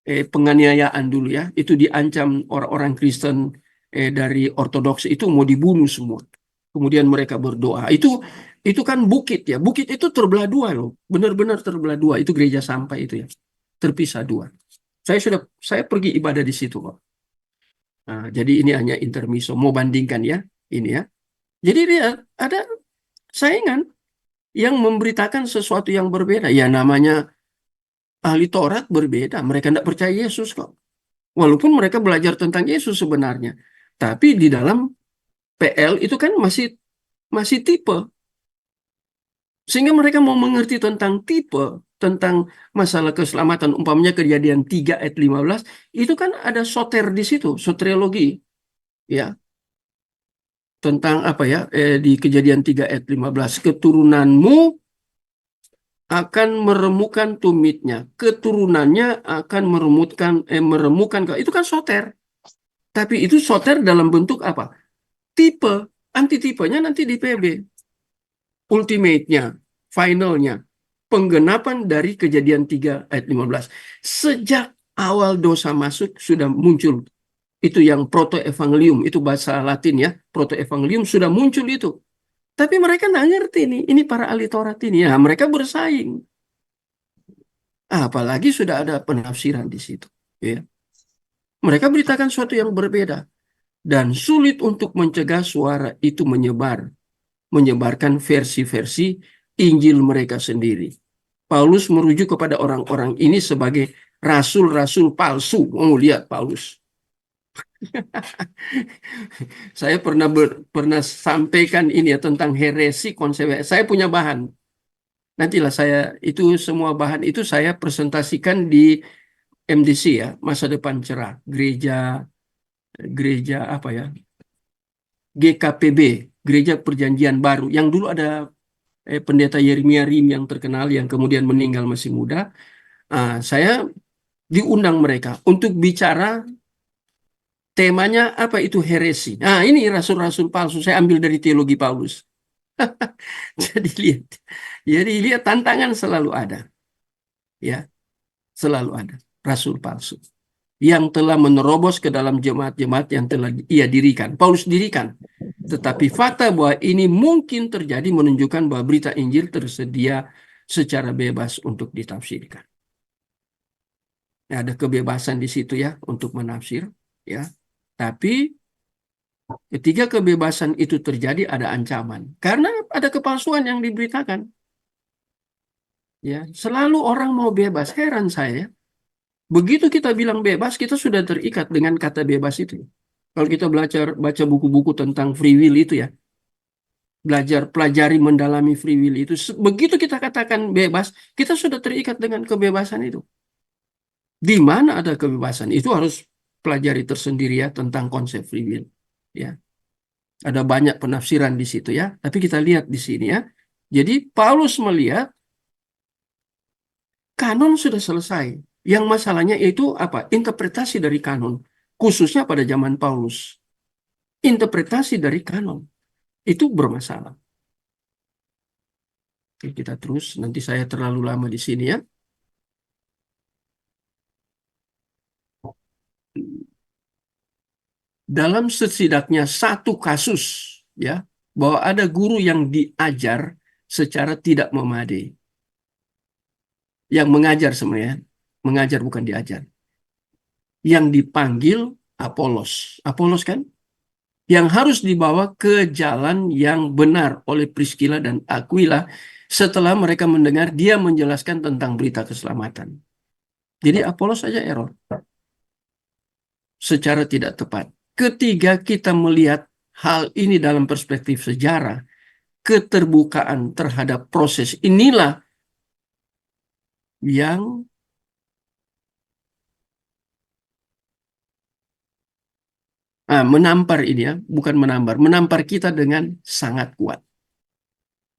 penganiayaan dulu ya. Itu diancam orang-orang Kristen dari Ortodoks itu mau dibunuh semua. Kemudian mereka berdoa. Itu kan bukit ya. Bukit itu terbelah dua loh. Benar-benar terbelah dua. Itu gereja sampah itu ya. Terpisah dua. Saya pergi ibadah di situ kok. Nah, jadi ini hanya intermezzo. Mau bandingkan ya. Ini ya. Jadi dia ada saingan yang memberitakan sesuatu yang berbeda. Ya namanya ahli Taurat berbeda. Mereka tidak percaya Yesus kok. Walaupun mereka belajar tentang Yesus sebenarnya. Tapi di dalam PL itu kan masih tipe. Sehingga mereka mau mengerti tentang tipe, tentang masalah keselamatan. Umpamanya Kejadian 3 ayat 15, itu kan ada soter di situ, soteriologi. Ya, tentang apa ya, di Kejadian 3 ayat 15, keturunanmu akan meremukan tumitnya, keturunannya akan meremukan, itu kan soter. Tapi itu soter dalam bentuk apa? Tipe, antitipenya nanti di PB. Ultimate-nya, finalnya, penggenapan dari Kejadian 3 ayat 15. Sejak awal dosa masuk sudah muncul. Itu yang protoevangelium, itu bahasa Latin ya, protoevangelium sudah muncul itu. Tapi mereka nggak ngerti nih, ini para ahli Taurat ini. Ya, mereka bersaing. Apalagi sudah ada penafsiran di situ. Ya. Mereka beritakan sesuatu yang berbeda. Dan sulit untuk mencegah suara itu menyebarkan versi-versi Injil mereka sendiri. Paulus merujuk kepada orang-orang ini sebagai rasul-rasul palsu. Oh, lihat Paulus. Saya pernah sampaikan ini ya tentang heresi konsep. Saya punya bahan. Nantilah itu semua bahan itu saya presentasikan di MDC ya, Masa Depan Cerah, gereja apa ya? GKPB, Gereja Perjanjian Baru, yang dulu ada pendeta Yeremia Rim yang terkenal yang kemudian meninggal masih muda. Saya diundang mereka untuk bicara temanya apa itu heresi. Nah, ini rasul-rasul palsu. Saya ambil dari teologi Paulus. Jadi lihat tantangan selalu ada, ya, selalu ada rasul palsu yang telah menerobos ke dalam jemaat-jemaat yang telah ia dirikan. Paulus dirikan. Tetapi fakta bahwa ini mungkin terjadi menunjukkan bahwa berita Injil tersedia secara bebas untuk ditafsirkan. Ada kebebasan di situ ya untuk menafsir, ya. Tapi ketika kebebasan itu terjadi ada ancaman karena ada kepalsuan yang diberitakan. Ya, selalu orang mau bebas. Heran saya. Begitu kita bilang bebas, kita sudah terikat dengan kata bebas itu. Kalau kita baca buku-buku tentang free will itu ya, pelajari mendalami free will itu, begitu kita katakan bebas, kita sudah terikat dengan kebebasan itu. Di mana ada kebebasan? Itu harus pelajari tersendiri ya tentang konsep free will. Ya, ada banyak penafsiran di situ ya. Tapi kita lihat di sini ya. Jadi Paulus melihat kanon sudah selesai. Yang masalahnya itu apa? Interpretasi dari kanon. Khususnya pada zaman Paulus. Interpretasi dari kanon. Itu bermasalah. Oke, kita terus. Nanti saya terlalu lama di sini ya. Dalam setidaknya satu kasus ya, bahwa ada guru yang diajar secara tidak memadai. Yang mengajar sebenarnya. Mengajar bukan diajar. Yang dipanggil Apolos. Apolos kan? Yang harus dibawa ke jalan yang benar oleh Priscilla dan Aquila setelah mereka mendengar dia menjelaskan tentang berita keselamatan. Jadi Apolos saja error. Secara tidak tepat. Ketika kita melihat hal ini dalam perspektif sejarah, keterbukaan terhadap proses inilah yang menampar ini ya, bukan menampar kita dengan sangat kuat.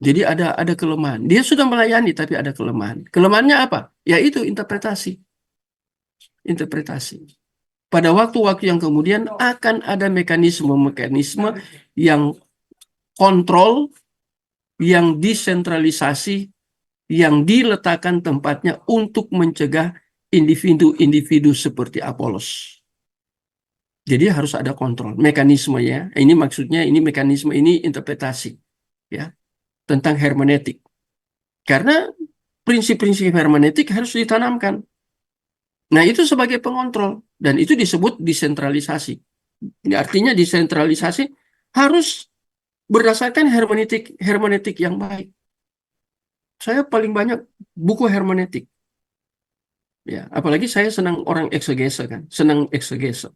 Jadi ada kelemahan. Dia sudah melayani tapi ada kelemahan. Kelemahannya apa? Yaitu interpretasi. Interpretasi. Pada waktu-waktu yang kemudian akan ada mekanisme-mekanisme yang kontrol, yang desentralisasi, yang diletakkan tempatnya untuk mencegah individu-individu seperti Apolos. Jadi harus ada kontrol, mekanismenya. Ini maksudnya, ini mekanisme, ini interpretasi, ya, tentang hermeneutik. Karena prinsip-prinsip hermeneutik harus ditanamkan. Nah, itu sebagai pengontrol dan itu disebut desentralisasi. Ini artinya desentralisasi harus berdasarkan hermeneutik yang baik. Saya paling banyak buku hermeneutik. Ya, apalagi saya senang orang eksegese kan, senang eksegese.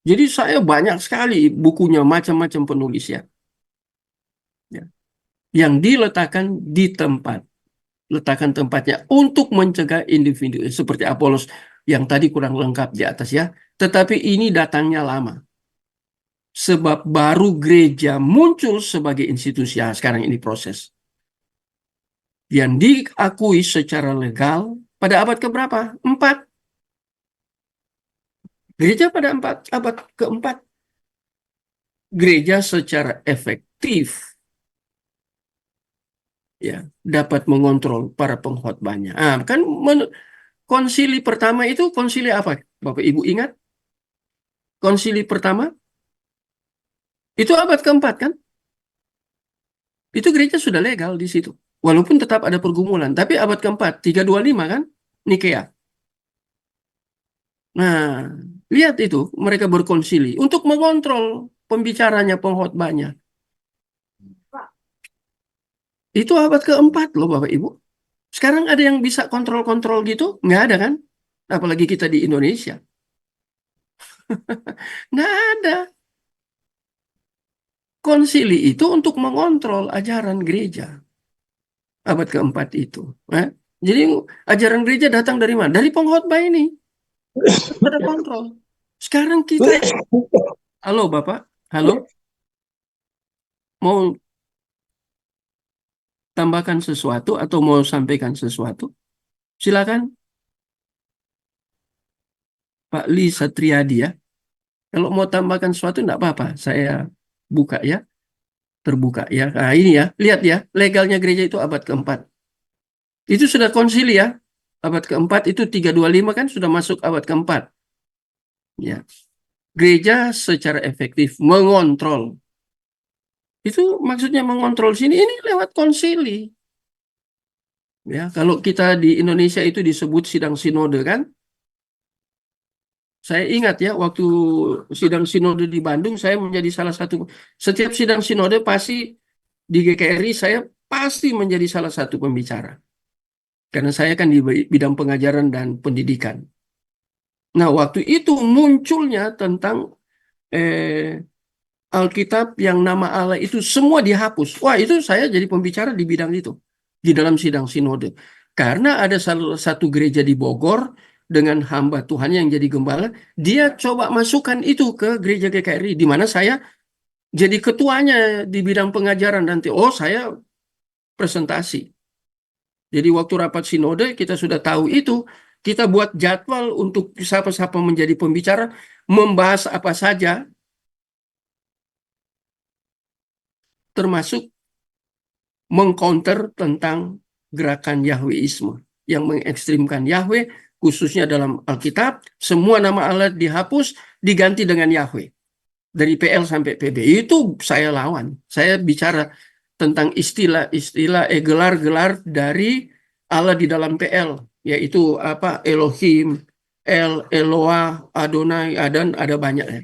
Jadi saya banyak sekali bukunya macam-macam penulis ya. Ya. Yang diletakkan di tempat. Letakkan tempatnya untuk mencegah individu seperti Apolos yang tadi kurang lengkap di atas ya. Tetapi ini datangnya lama. Sebab baru gereja muncul sebagai institusi. Ya, sekarang ini proses. Yang diakui secara legal pada abad keberapa? 4. Gereja pada abad keempat. Gereja secara efektif ya dapat mengontrol para pengkhotbahnya. Kan konsili pertama itu konsili apa? Bapak Ibu ingat? Konsili pertama itu abad keempat kan? Itu gereja sudah legal di situ. Walaupun tetap ada pergumulan, tapi abad keempat 325 kan? Nikea. Nah, Lihat itu, mereka berkonsili untuk mengontrol pembicaranya, pengkhotbahnya. Itu abad keempat loh Bapak Ibu. Sekarang ada yang bisa kontrol-kontrol gitu? Nggak ada kan? Apalagi kita di Indonesia. Nggak ada. Konsili itu untuk mengontrol ajaran gereja. Abad keempat itu. Eh? Jadi ajaran gereja datang dari mana? Dari pengkhotbah ini. Ada kontrol. Sekarang kita, halo Bapak, halo, mau tambahkan sesuatu atau mau sampaikan sesuatu? Silakan, Pak Li Satriadi ya. Kalau mau tambahkan sesuatu enggak apa-apa, saya buka ya, terbuka ya. Nah ini ya, lihat ya, legalnya gereja itu abad keempat. Itu sudah konsili ya, abad keempat itu 325 kan sudah masuk abad keempat. Ya, gereja secara efektif mengontrol. Itu maksudnya mengontrol sini, ini lewat konsili. Ya, kalau kita di Indonesia itu disebut sidang sinode kan, saya ingat ya, waktu sidang sinode di Bandung, saya menjadi salah satu, setiap sidang sinode pasti di GKRI, saya pasti menjadi salah satu pembicara. Karena saya kan di bidang pengajaran dan pendidikan. Nah, waktu itu munculnya tentang Alkitab yang nama Allah itu semua dihapus. Wah, itu saya jadi pembicara di bidang itu, di dalam sidang sinode. Karena ada salah satu gereja di Bogor, dengan hamba Tuhan yang jadi gembala, dia coba masukkan itu ke gereja GKRI, di mana saya jadi ketuanya di bidang pengajaran nanti. Oh, saya presentasi. Jadi waktu rapat sinode kita sudah tahu itu, kita buat jadwal untuk siapa-siapa menjadi pembicara, membahas apa saja, termasuk mengcounter tentang gerakan Yahweisme yang mengekstrimkan Yahweh, khususnya dalam Alkitab, semua nama Allah dihapus, diganti dengan Yahweh. Dari PL sampai PB, itu saya lawan. Saya bicara tentang istilah-istilah, gelar-gelar dari Allah di dalam PL, yaitu apa, Elohim, Eloah, Adonai, Adan, ada banyak ya.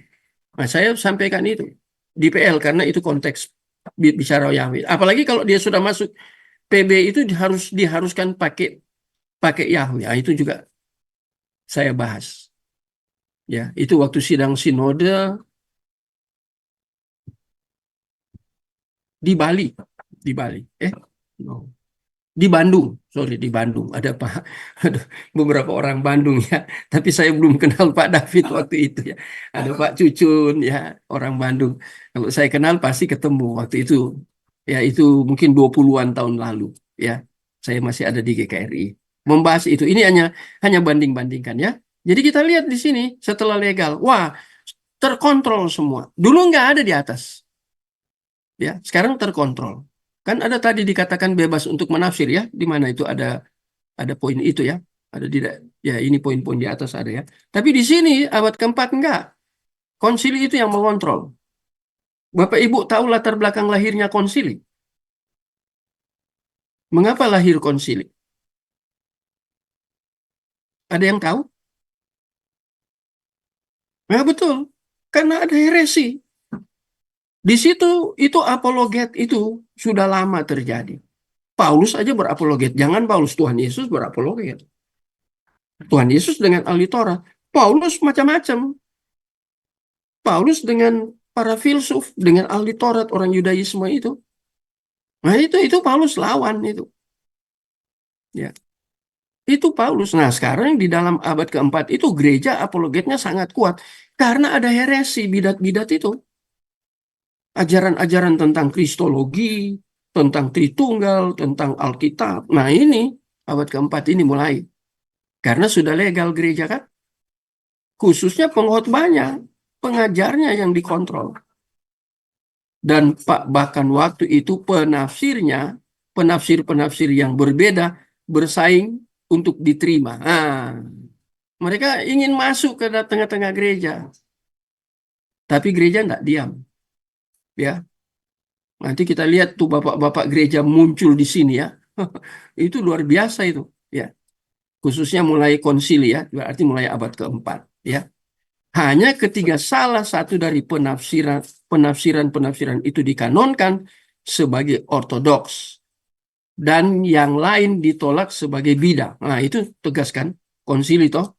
Nah, saya sampaikan itu di PL karena itu konteks bicara Yahweh. Apalagi kalau dia sudah masuk PB itu diharuskan pakai Yahweh. Nah, itu juga saya bahas. Ya, itu waktu sidang sinode di Bali, di Bali. No. Di Bandung, sorry di Bandung. Ada beberapa orang Bandung ya, tapi saya belum kenal Pak David waktu itu ya. Ada Pak Cucun ya, orang Bandung. Kalau saya kenal pasti ketemu waktu itu. Ya itu mungkin 20-an tahun lalu ya. Saya masih ada di GKRI. Membahas itu. Ini hanya banding-bandingkan ya. Jadi kita lihat di sini setelah legal, wah terkontrol semua. Dulu nggak ada di atas. Ya, sekarang terkontrol. Kan ada tadi dikatakan bebas untuk menafsir ya, di mana itu ada poin itu ya. Ada tidak ya, ini poin-poin di atas ada ya. Tapi di sini abad keempat enggak. Konsili itu yang mengontrol. Bapak Ibu tahu latar belakang lahirnya konsili? Mengapa lahir konsili? Ada yang tahu? Ya betul. Karena ada heresi. Di situ itu apologet itu sudah lama terjadi. Paulus aja berapologet. Jangan Paulus, Tuhan Yesus berapologet. Tuhan Yesus dengan ahli Taurat. Paulus macam-macam. Paulus dengan para filsuf, dengan ahli Taurat, orang Yudaisme itu. Nah itu Paulus lawan itu. Ya. Itu Paulus. Nah sekarang di dalam abad keempat itu gereja apologetnya sangat kuat. Karena ada heresi, bidat-bidat itu. Ajaran-ajaran tentang Kristologi, tentang Tritunggal, tentang Alkitab. Nah ini abad keempat ini mulai. Karena sudah legal gereja kan. Khususnya pengkhotbahnya, pengajarnya yang dikontrol. Dan Pak bahkan waktu itu penafsir-penafsir yang berbeda bersaing untuk diterima. Nah, mereka ingin masuk ke tengah-tengah gereja. Tapi gereja enggak diam. Ya. Nanti kita lihat tuh bapak-bapak gereja muncul di sini ya. Itu luar biasa itu, ya. Khususnya mulai konsili ya, berarti mulai abad keempat, ya. Hanya ketika salah satu dari penafsiran itu dikanonkan sebagai ortodoks dan yang lain ditolak sebagai bidah. Nah, itu tegaskan konsili toh.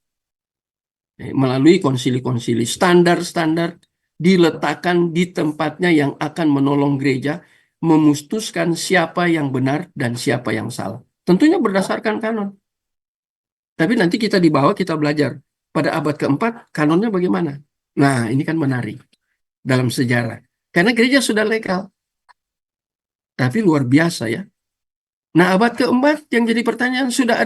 Melalui konsili-konsili standar-standar diletakkan di tempatnya yang akan menolong gereja memutuskan siapa yang benar dan siapa yang salah. Tentunya berdasarkan kanon. Tapi nanti kita di bawah kita belajar pada abad keempat kanonnya bagaimana. Nah, ini kan menarik dalam sejarah. Karena gereja sudah legal. Tapi luar biasa ya. Nah, abad keempat yang jadi pertanyaan, sudah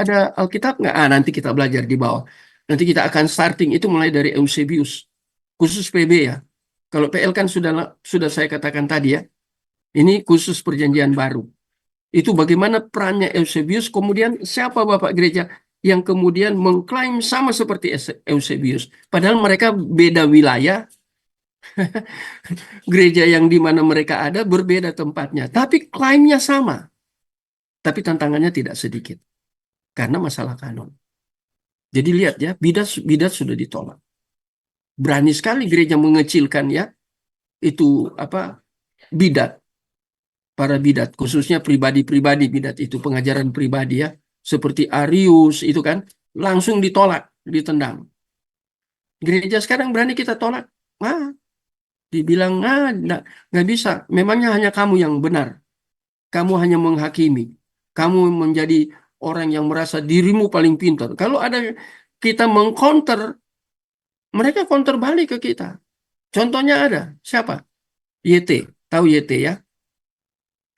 ada Alkitab nggak? Nanti kita belajar di bawah. Nanti kita akan starting itu mulai dari Eusebius, khusus PB ya. Kalau PL kan sudah saya katakan tadi ya. Ini khusus perjanjian baru. Itu bagaimana perannya Eusebius, kemudian siapa Bapak Gereja yang kemudian mengklaim sama seperti Eusebius. Padahal mereka beda wilayah, gereja yang di mana mereka ada berbeda tempatnya. Tapi klaimnya sama. Tapi tantangannya tidak sedikit. Karena masalah kanon. Jadi lihat ya, bidat sudah ditolak. Berani sekali gereja mengecilkan ya, itu apa bidat. Para bidat, khususnya pribadi-pribadi bidat itu, pengajaran pribadi ya. Seperti Arius itu kan, langsung ditolak, ditendang. Gereja sekarang berani kita tolak. Dibilang, nggak bisa. Memangnya hanya kamu yang benar. Kamu hanya menghakimi. Kamu menjadi orang yang merasa dirimu paling pintar. Kalau ada kita mengcounter, mereka counter balik ke kita. Contohnya ada. Siapa? YT. Tahu YT ya?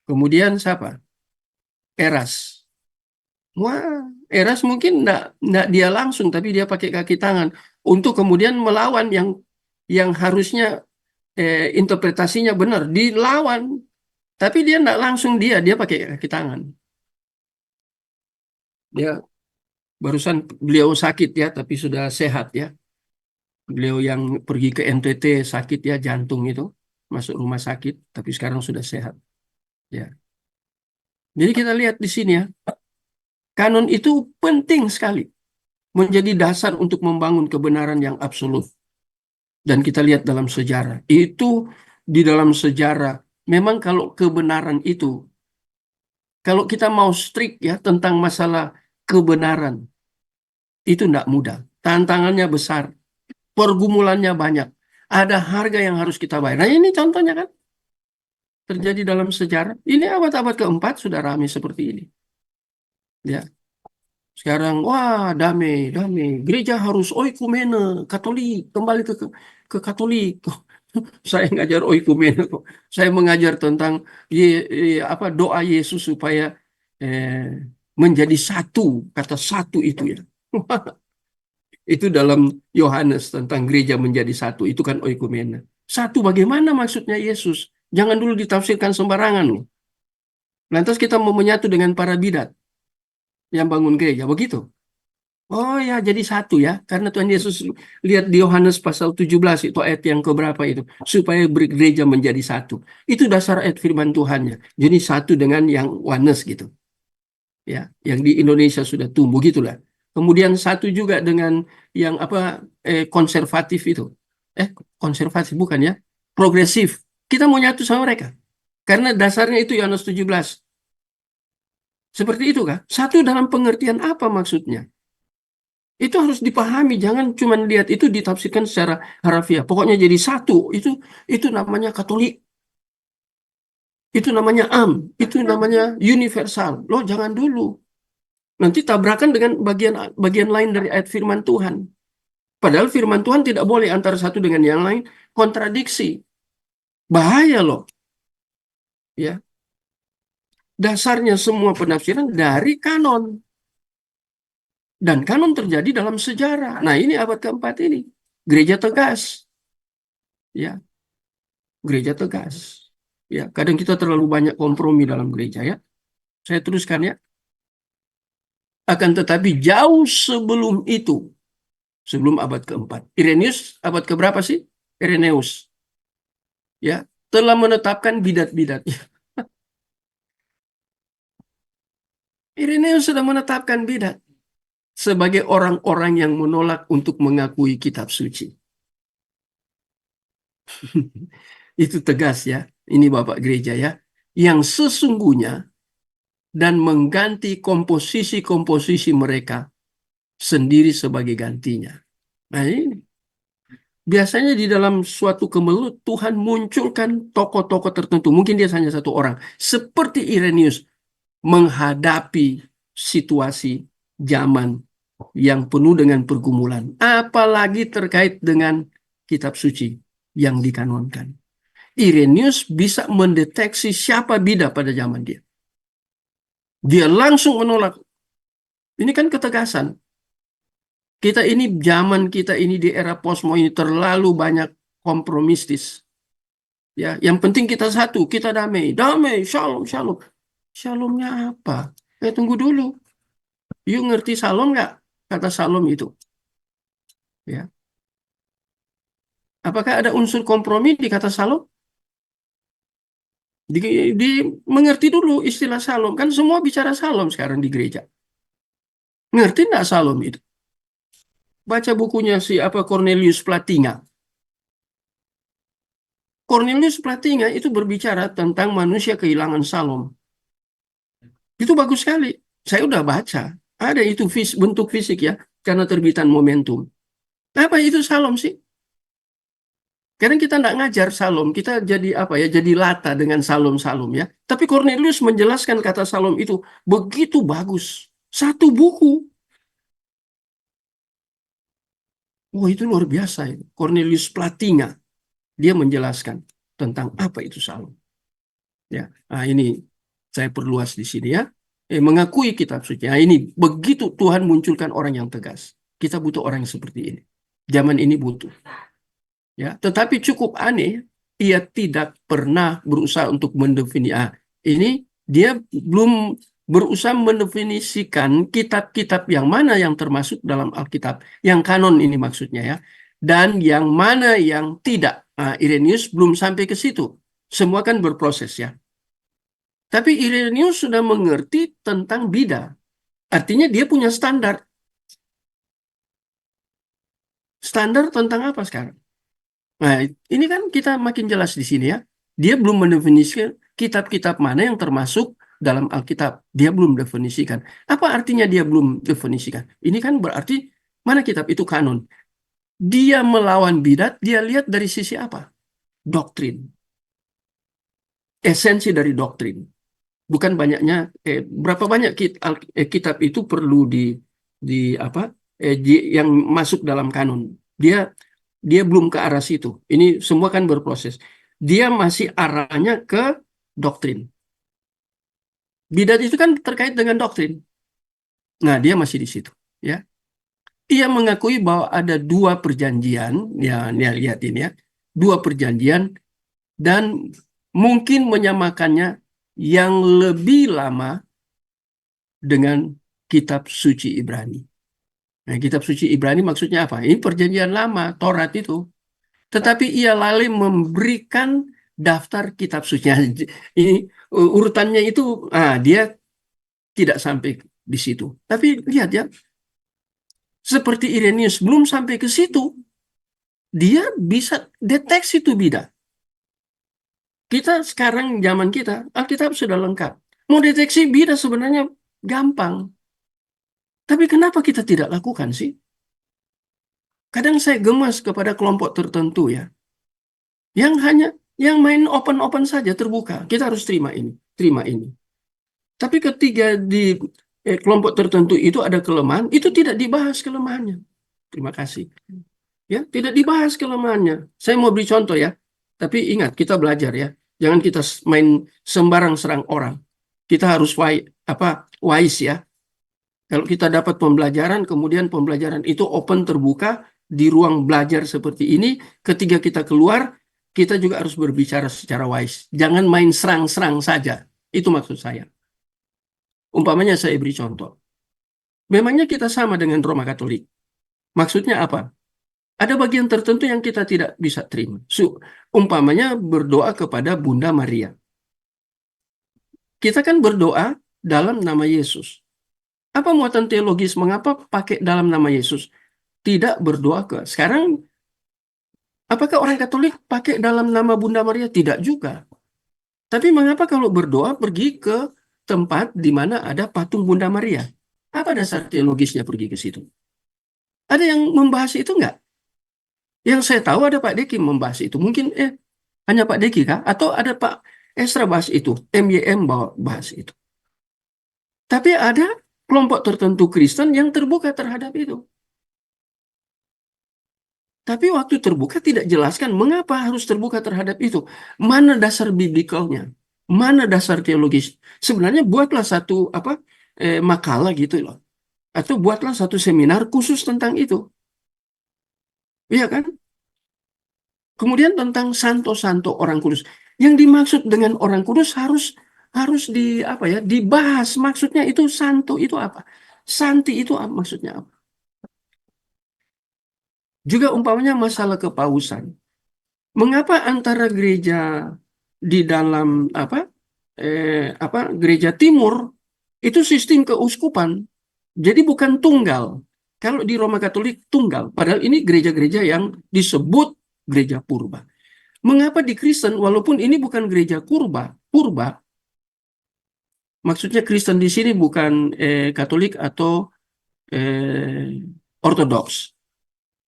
Kemudian siapa? Eras. Wah, Eras mungkin enggak dia langsung, tapi dia pakai kaki tangan untuk kemudian melawan yang harusnya interpretasinya benar. Dilawan. Tapi dia enggak langsung dia pakai kaki tangan. Dia barusan beliau sakit ya, tapi sudah sehat ya. Beliau yang pergi ke NTT sakit ya, jantung itu, masuk rumah sakit, tapi sekarang sudah sehat. Ya. Jadi kita lihat di sini ya, kanon itu penting sekali, menjadi dasar untuk membangun kebenaran yang absolut. Dan kita lihat dalam sejarah, itu di dalam sejarah, memang kalau kebenaran itu, kalau kita mau strict ya tentang masalah kebenaran, itu tidak mudah. Tantangannya besar, pergumulannya banyak. Ada harga yang harus kita bayar. Nah ini contohnya kan, terjadi dalam sejarah. Ini abad-abad keempat sudah ramai seperti ini. Ya, sekarang wah damai, damai. Gereja harus oikumene, Katolik, kembali ke Katolik. Saya ngajar oikumene kok. Saya mengajar tentang doa Yesus supaya menjadi satu, kata satu itu ya. Itu dalam Yohanes tentang gereja menjadi satu, itu kan oikumene. Satu bagaimana maksudnya Yesus? Jangan dulu ditafsirkan sembarangan loh. Lantas kita mau menyatu dengan para bidat yang bangun gereja, begitu. Oh ya, jadi satu ya. Karena Tuhan Yesus lihat di Yohanes pasal 17 itu ayat yang keberapa itu. Supaya gereja menjadi satu. Itu dasar ayat firman Tuhannya. Jadi satu dengan yang oneness gitu. Ya, yang di Indonesia sudah tumbuh gitulah. Kemudian satu juga dengan yang konservatif itu. Konservatif bukan ya. Progresif. Kita mau nyatu sama mereka. Karena dasarnya itu Yohanes 17. Seperti itu kah? Satu dalam pengertian apa maksudnya? Itu harus dipahami, jangan cuma lihat itu ditafsirkan secara harafiah. Pokoknya jadi satu, itu namanya Katolik. Itu namanya itu namanya universal. Loh, jangan dulu. Nanti tabrakan dengan bagian lain dari ayat firman Tuhan. Padahal firman Tuhan tidak boleh antara satu dengan yang lain kontradiksi. Bahaya loh. Ya. Dasarnya semua penafsiran dari kanon. Dan kanon terjadi dalam sejarah. Nah, ini abad keempat ini. Gereja tegas. Ya, gereja tegas. Ya, kadang kita terlalu banyak kompromi dalam gereja ya. Saya teruskan ya. Akan tetapi jauh sebelum itu, sebelum abad keempat. Irenaeus abad keberapa sih? Irenaeus. Ya, telah menetapkan bidat-bidatnya. Irenaeus sudah menetapkan bidat. sebagai orang-orang yang menolak untuk mengakui kitab suci. Itu tegas ya, ini Bapak Gereja ya, yang sesungguhnya dan mengganti komposisi-komposisi mereka sendiri sebagai gantinya. Nah ini, biasanya di dalam suatu kemelut Tuhan munculkan tokoh-tokoh tertentu, mungkin dia hanya satu orang, seperti Irenaeus menghadapi situasi zaman yang penuh dengan pergumulan, apalagi terkait dengan kitab suci yang dikanonkan. Irenaeus bisa mendeteksi siapa bidah pada zaman dia. Dia langsung menolak. Ini kan ketegasan. Zaman kita ini di era postmodern terlalu banyak kompromistis. Ya, yang penting kita satu, kita damai, shalom, shalom. Shalomnya apa? Tunggu dulu. You ngerti shalom nggak? Kata shalom itu. Ya. Apakah ada unsur kompromi di kata shalom? Mengerti dulu istilah shalom. Kan semua bicara shalom sekarang di gereja. Ngerti nggak shalom itu? Baca bukunya Cornelius Plantinga. Cornelius Plantinga itu berbicara tentang manusia kehilangan shalom. Itu bagus sekali. Saya udah baca. Ada itu bentuk fisik ya, karena terbitan Momentum. Apa itu shalom sih? Karena kita nggak ngajar salom, kita jadi jadi lata dengan salom-salom ya. Tapi Cornelius menjelaskan kata salom itu begitu bagus. Satu buku. Wah, itu luar biasa itu. Cornelius Plantinga. Dia menjelaskan tentang apa itu salom. Ya, nah ini saya perluas di sini ya. Mengakui kitab suci. Nah, ini begitu Tuhan munculkan orang yang tegas. Kita butuh orang yang seperti ini. Zaman ini butuh. Ya, tetapi cukup aneh, ia tidak pernah berusaha untuk mendefinisikan. Ini dia belum berusaha mendefinisikan kitab-kitab yang mana yang termasuk dalam Alkitab, yang kanon ini maksudnya ya, dan yang mana yang tidak. Nah, Irenaeus belum sampai ke situ. Semua kan berproses ya. Tapi Irenaeus sudah mengerti tentang bidah. Artinya dia punya standar. Standar tentang apa sekarang? Nah, ini kan kita makin jelas di sini ya. Dia belum mendefinisikan kitab-kitab mana yang termasuk dalam Alkitab. Dia belum definisikan. Apa artinya dia belum definisikan? Ini kan berarti mana kitab itu kanon. Dia melawan bidat, dia lihat dari sisi apa? Doktrin. Esensi dari doktrin. Bukan banyaknya, berapa banyak kitab itu perlu yang masuk dalam kanon. Dia belum ke arah situ. Ini semua kan berproses. Dia masih arahnya ke doktrin. Bidat itu kan terkait dengan doktrin. Nah, dia masih di situ. Ya, ia mengakui bahwa ada dua perjanjian. Ya, lihat ini ya, dua perjanjian dan mungkin menyamakannya yang lebih lama dengan kitab suci Ibrani. Nah, kitab suci Ibrani maksudnya apa? Ini perjanjian lama, Taurat itu. Tetapi ia lalai memberikan daftar kitab suci. Ini urutannya itu, dia tidak sampai di situ. Tapi lihat ya, seperti Irenaeus belum sampai ke situ, dia bisa deteksi itu bidah. Kita sekarang zaman kita, Alkitab sudah lengkap. Mau deteksi bidah sebenarnya gampang. Tapi kenapa kita tidak lakukan sih? Kadang saya gemas kepada kelompok tertentu ya, yang main open-open saja terbuka. Kita harus terima ini, terima ini. Tapi ketika di kelompok tertentu itu ada kelemahan, itu tidak dibahas kelemahannya. Terima kasih. Ya, tidak dibahas kelemahannya. Saya mau beri contoh ya. Tapi ingat, kita belajar ya. Jangan kita main sembarang serang orang. Kita harus wise ya. Kalau kita dapat pembelajaran, kemudian pembelajaran itu open, terbuka, di ruang belajar seperti ini, ketika kita keluar, kita juga harus berbicara secara wise. Jangan main serang-serang saja. Itu maksud saya. Umpamanya saya beri contoh. Memangnya kita sama dengan Roma Katolik. Maksudnya apa? Ada bagian tertentu yang kita tidak bisa terima. Umpamanya berdoa kepada Bunda Maria. Kita kan berdoa dalam nama Yesus. Apa muatan teologis? Mengapa pakai dalam nama Yesus? Tidak berdoa ke. Sekarang, apakah orang Katolik pakai dalam nama Bunda Maria? Tidak juga. Tapi mengapa kalau berdoa pergi ke tempat di mana ada patung Bunda Maria? Apa dasar teologisnya pergi ke situ? Ada yang membahas itu nggak? Yang saya tahu ada Pak Deki membahas itu. Mungkin hanya Pak Deki kah? Atau ada Pak Esra bahas itu? MYM bahas itu. Tapi ada kelompok tertentu Kristen yang terbuka terhadap itu. Tapi waktu terbuka tidak jelaskan mengapa harus terbuka terhadap itu. Mana dasar biblikalnya? Mana dasar teologis? Sebenarnya buatlah satu makalah gitu loh. Atau buatlah satu seminar khusus tentang itu. Iya kan? Kemudian tentang santo-santo orang kudus. Yang dimaksud dengan orang kudus harus dibahas. Maksudnya itu santo itu apa? Santi itu maksudnya apa? Juga umpamanya masalah kepausan. Mengapa antara gereja di dalam gereja timur itu sistem keuskupan, jadi bukan tunggal. Kalau di Roma Katolik tunggal, padahal ini gereja-gereja yang disebut gereja purba. Mengapa di Kristen walaupun ini bukan gereja purba, maksudnya Kristen di sini bukan Katolik atau Ortodoks,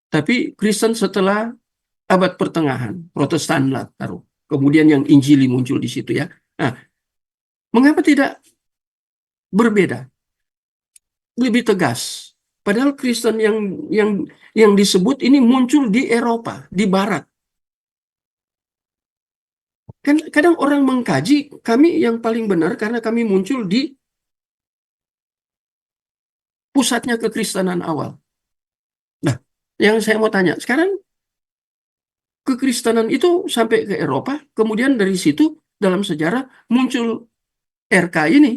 tapi Kristen setelah abad pertengahan, Protestan lah taruh. Kemudian yang Injili muncul di situ ya. Nah, mengapa tidak berbeda? Lebih tegas. Padahal Kristen yang disebut ini muncul di Eropa, di Barat. Kan kadang orang mengkaji kami yang paling benar karena kami muncul di pusatnya kekristenan awal. Nah, yang saya mau tanya, sekarang kekristenan itu sampai ke Eropa, kemudian dari situ dalam sejarah muncul RK ini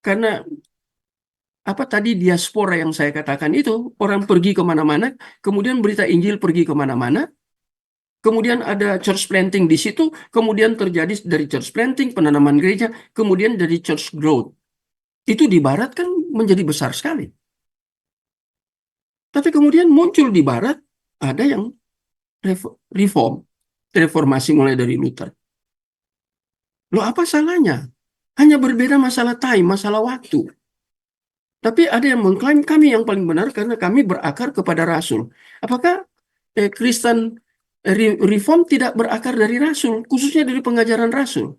karena tadi diaspora yang saya katakan itu, orang pergi kemana-mana, kemudian berita Injil pergi kemana-mana, kemudian ada church planting di situ, kemudian terjadi dari church planting, penanaman gereja, kemudian dari church growth. Itu di Barat kan menjadi besar sekali. Tapi kemudian muncul di Barat, ada yang reformasi mulai dari Luther. Loh apa salahnya? Hanya berbeda masalah time, masalah waktu. Tapi ada yang mengklaim kami yang paling benar karena kami berakar kepada Rasul. Apakah Kristen Reform tidak berakar dari Rasul, khususnya dari pengajaran Rasul?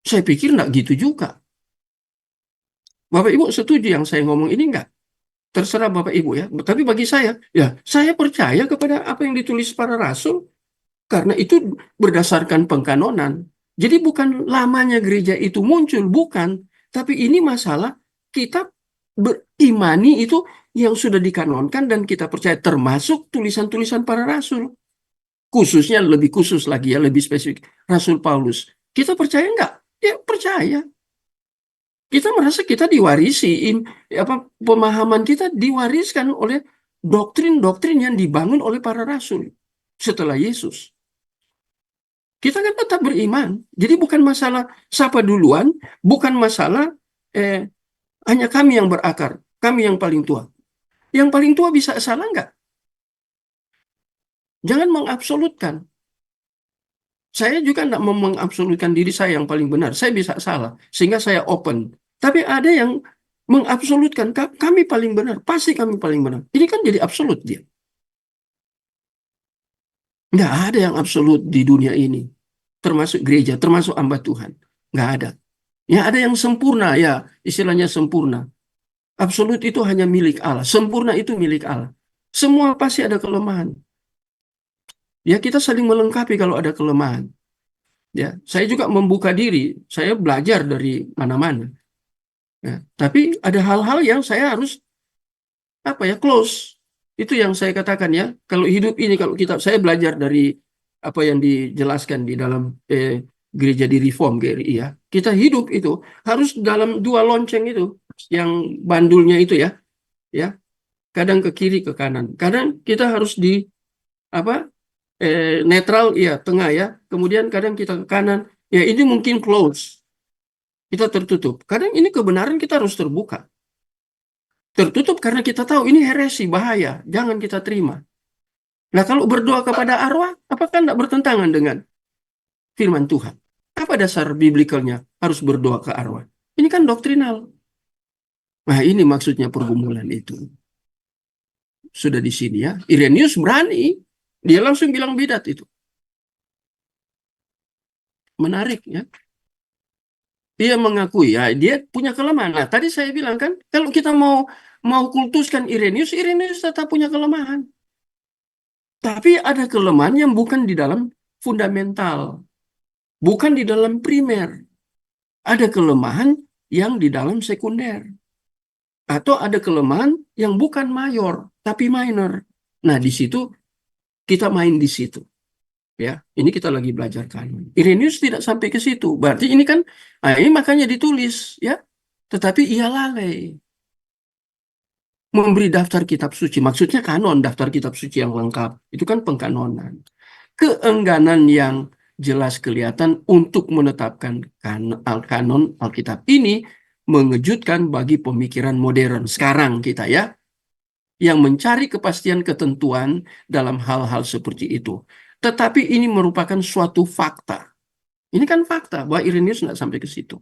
Saya pikir enggak gitu juga. Bapak Ibu setuju yang saya ngomong ini enggak? Terserah Bapak Ibu ya. Tapi bagi saya, ya saya percaya kepada apa yang ditulis para Rasul karena itu berdasarkan pengkanonan. Jadi bukan lamanya gereja itu muncul, bukan. Tapi ini masalah kita berimani itu yang sudah dikanonkan dan kita percaya termasuk tulisan-tulisan para rasul. Khususnya lebih khusus lagi ya, lebih spesifik. Rasul Paulus. Kita percaya enggak? Ya percaya. Kita merasa kita diwarisi, pemahaman kita diwariskan oleh doktrin-doktrin yang dibangun oleh para rasul setelah Yesus. Kita kan tetap beriman. Jadi bukan masalah siapa duluan, bukan masalah hanya kami yang berakar, kami yang paling tua. Yang paling tua bisa salah nggak? Jangan mengabsolutkan. Saya juga tidak mau mengabsolutkan diri saya yang paling benar. Saya bisa salah, sehingga saya open. Tapi ada yang mengabsolutkan, kami paling benar, pasti kami paling benar. Ini kan jadi absolut dia. Nggak ada yang absolut di dunia ini. Termasuk gereja, termasuk hamba Tuhan. Nggak ada. Ya ada yang sempurna, ya istilahnya sempurna. Absolut itu hanya milik Allah. Sempurna itu milik Allah. Semua pasti ada kelemahan. Ya kita saling melengkapi kalau ada kelemahan. Ya, saya juga membuka diri. Saya belajar dari mana-mana. Ya, tapi ada hal-hal yang saya harus close. Itu yang saya katakan ya. Kalau hidup ini, kalau saya belajar dari apa yang dijelaskan di dalam gereja di Reform GRI ya. Kita hidup itu harus dalam dua lonceng itu, yang bandulnya itu ya. Kadang ke kiri ke kanan. Kadang kita harus di netral ya, tengah ya. Kemudian kadang kita ke kanan. Ya ini mungkin close. Kita tertutup. Kadang ini kebenaran kita harus terbuka. Tertutup karena kita tahu ini heresi, bahaya. Jangan kita terima. Nah, kalau berdoa kepada arwah, apakah tidak bertentangan dengan firman Tuhan? Apa dasar biblikalnya harus berdoa ke arwah? Ini kan doktrinal. Nah, ini maksudnya pergumulan itu. Sudah di sini ya. Irenaeus berani. Dia langsung bilang bidat itu. Menarik ya. Dia mengakui ya dia punya kelemahan. Nah, tadi saya bilang kan, kalau kita mau kultuskan Irenaeus, Irenaeus tetap punya kelemahan. Tapi ada kelemahan yang bukan di dalam fundamental, bukan di dalam primer. Ada kelemahan yang di dalam sekunder. Atau ada kelemahan yang bukan mayor, tapi minor. Nah, di situ kita main di situ. Ya, ini kita lagi belajar kanon. Irenaeus tidak sampai ke situ. Berarti ini kan, ini makanya ditulis, ya. Tetapi ia lalai memberi daftar kitab suci. Maksudnya kanon, daftar kitab suci yang lengkap. Itu kan pengkanonan. Keengganan yang jelas kelihatan untuk menetapkan kanon Alkitab ini mengejutkan bagi pemikiran modern sekarang kita ya, yang mencari kepastian ketentuan dalam hal-hal seperti itu. Tetapi ini merupakan suatu fakta. Ini kan fakta bahwa Irenaeus nggak sampai ke situ.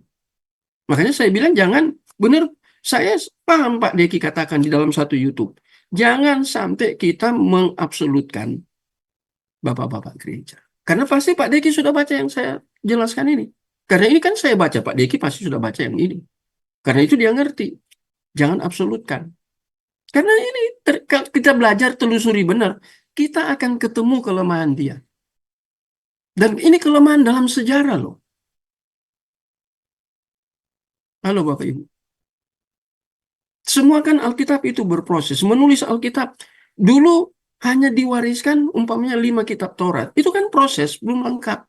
Makanya saya bilang jangan, benar, saya paham Pak Deki katakan di dalam satu YouTube, jangan sampai kita mengabsolutkan bapak-bapak gereja. Karena pasti Pak Deki sudah baca yang saya jelaskan ini. Karena ini kan saya baca, Pak Deki pasti sudah baca yang ini. Karena itu dia ngerti. Jangan absolutkan. Karena ini kalau kita belajar telusuri benar, kita akan ketemu kelemahan dia. Dan ini kelemahan dalam sejarah loh. Halo Bapak Ibu. Semua kan Alkitab itu berproses. Menulis Alkitab dulu hanya diwariskan umpamanya 5 kitab Taurat. Itu kan proses, belum lengkap.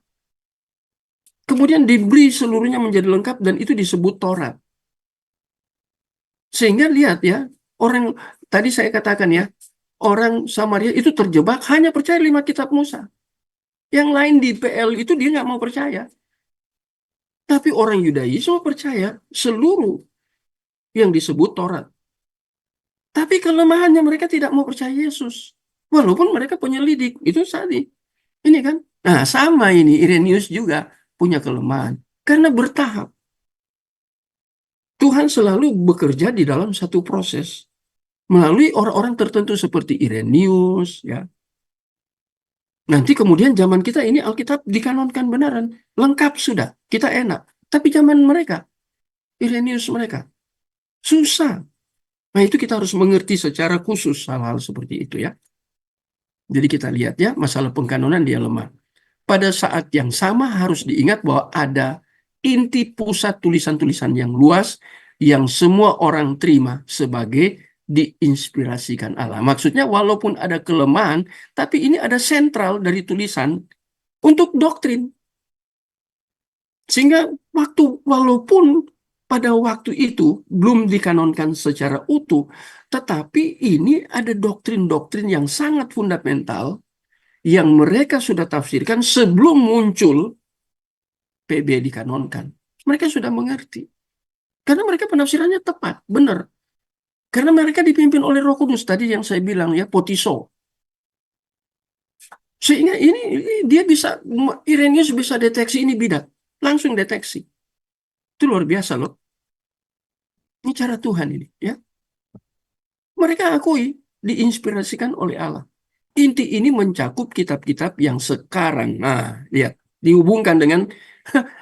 Kemudian diberi seluruhnya menjadi lengkap dan itu disebut Taurat. Sehingga lihat ya, orang tadi saya katakan ya, orang Samaria itu terjebak hanya percaya 5 kitab Musa. Yang lain di PL itu dia nggak mau percaya. Tapi orang Yudai semua percaya seluruh yang disebut Taurat. Tapi kelemahannya mereka tidak mau percaya Yesus. Walaupun mereka penyelidik. Itu tadi. Ini kan. Nah sama ini. Irenaeus juga punya kelemahan. Karena bertahap. Tuhan selalu bekerja di dalam satu proses. Melalui orang-orang tertentu seperti Irenaeus. Ya. Nanti kemudian zaman kita ini Alkitab dikanonkan benaran. Lengkap sudah. Kita enak. Tapi zaman mereka. Irenaeus mereka. Susah. Nah itu kita harus mengerti secara khusus hal-hal seperti itu ya. Jadi kita lihat ya, masalah pengkanonan dia lemah. Pada saat yang sama harus diingat bahwa ada inti pusat tulisan-tulisan yang luas yang semua orang terima sebagai diinspirasikan Allah. Maksudnya walaupun ada kelemahan, tapi ini ada sentral dari tulisan untuk doktrin. Sehingga walaupun pada waktu itu belum dikanonkan secara utuh, tetapi ini ada doktrin-doktrin yang sangat fundamental yang mereka sudah tafsirkan sebelum muncul PB dikanonkan. Mereka sudah mengerti. Karena mereka penafsirannya tepat, benar. Karena mereka dipimpin oleh Roh Kudus tadi yang saya bilang ya, potiso. Sehingga ini dia bisa, Irenaeus bisa deteksi ini bidat. Langsung deteksi. Itu luar biasa loh. Ini cara Tuhan ini ya. Mereka akui diinspirasikan oleh Allah. Inti ini mencakup kitab-kitab yang sekarang. Nah, lihat, dihubungkan dengan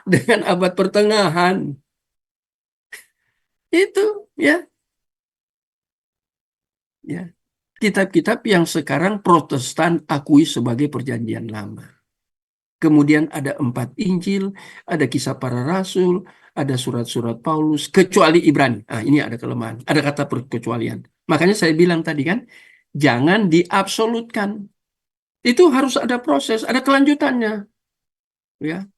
dengan abad pertengahan. Itu ya. Ya. Kitab-kitab yang sekarang Protestan akui sebagai perjanjian lama. Kemudian ada 4 Injil, ada kisah para rasul, ada surat-surat Paulus, kecuali Ibrani. Nah, ini ada kelemahan, ada kata perkecualian. Makanya saya bilang tadi kan, jangan diabsolutkan. Itu harus ada proses, ada kelanjutannya. Ya.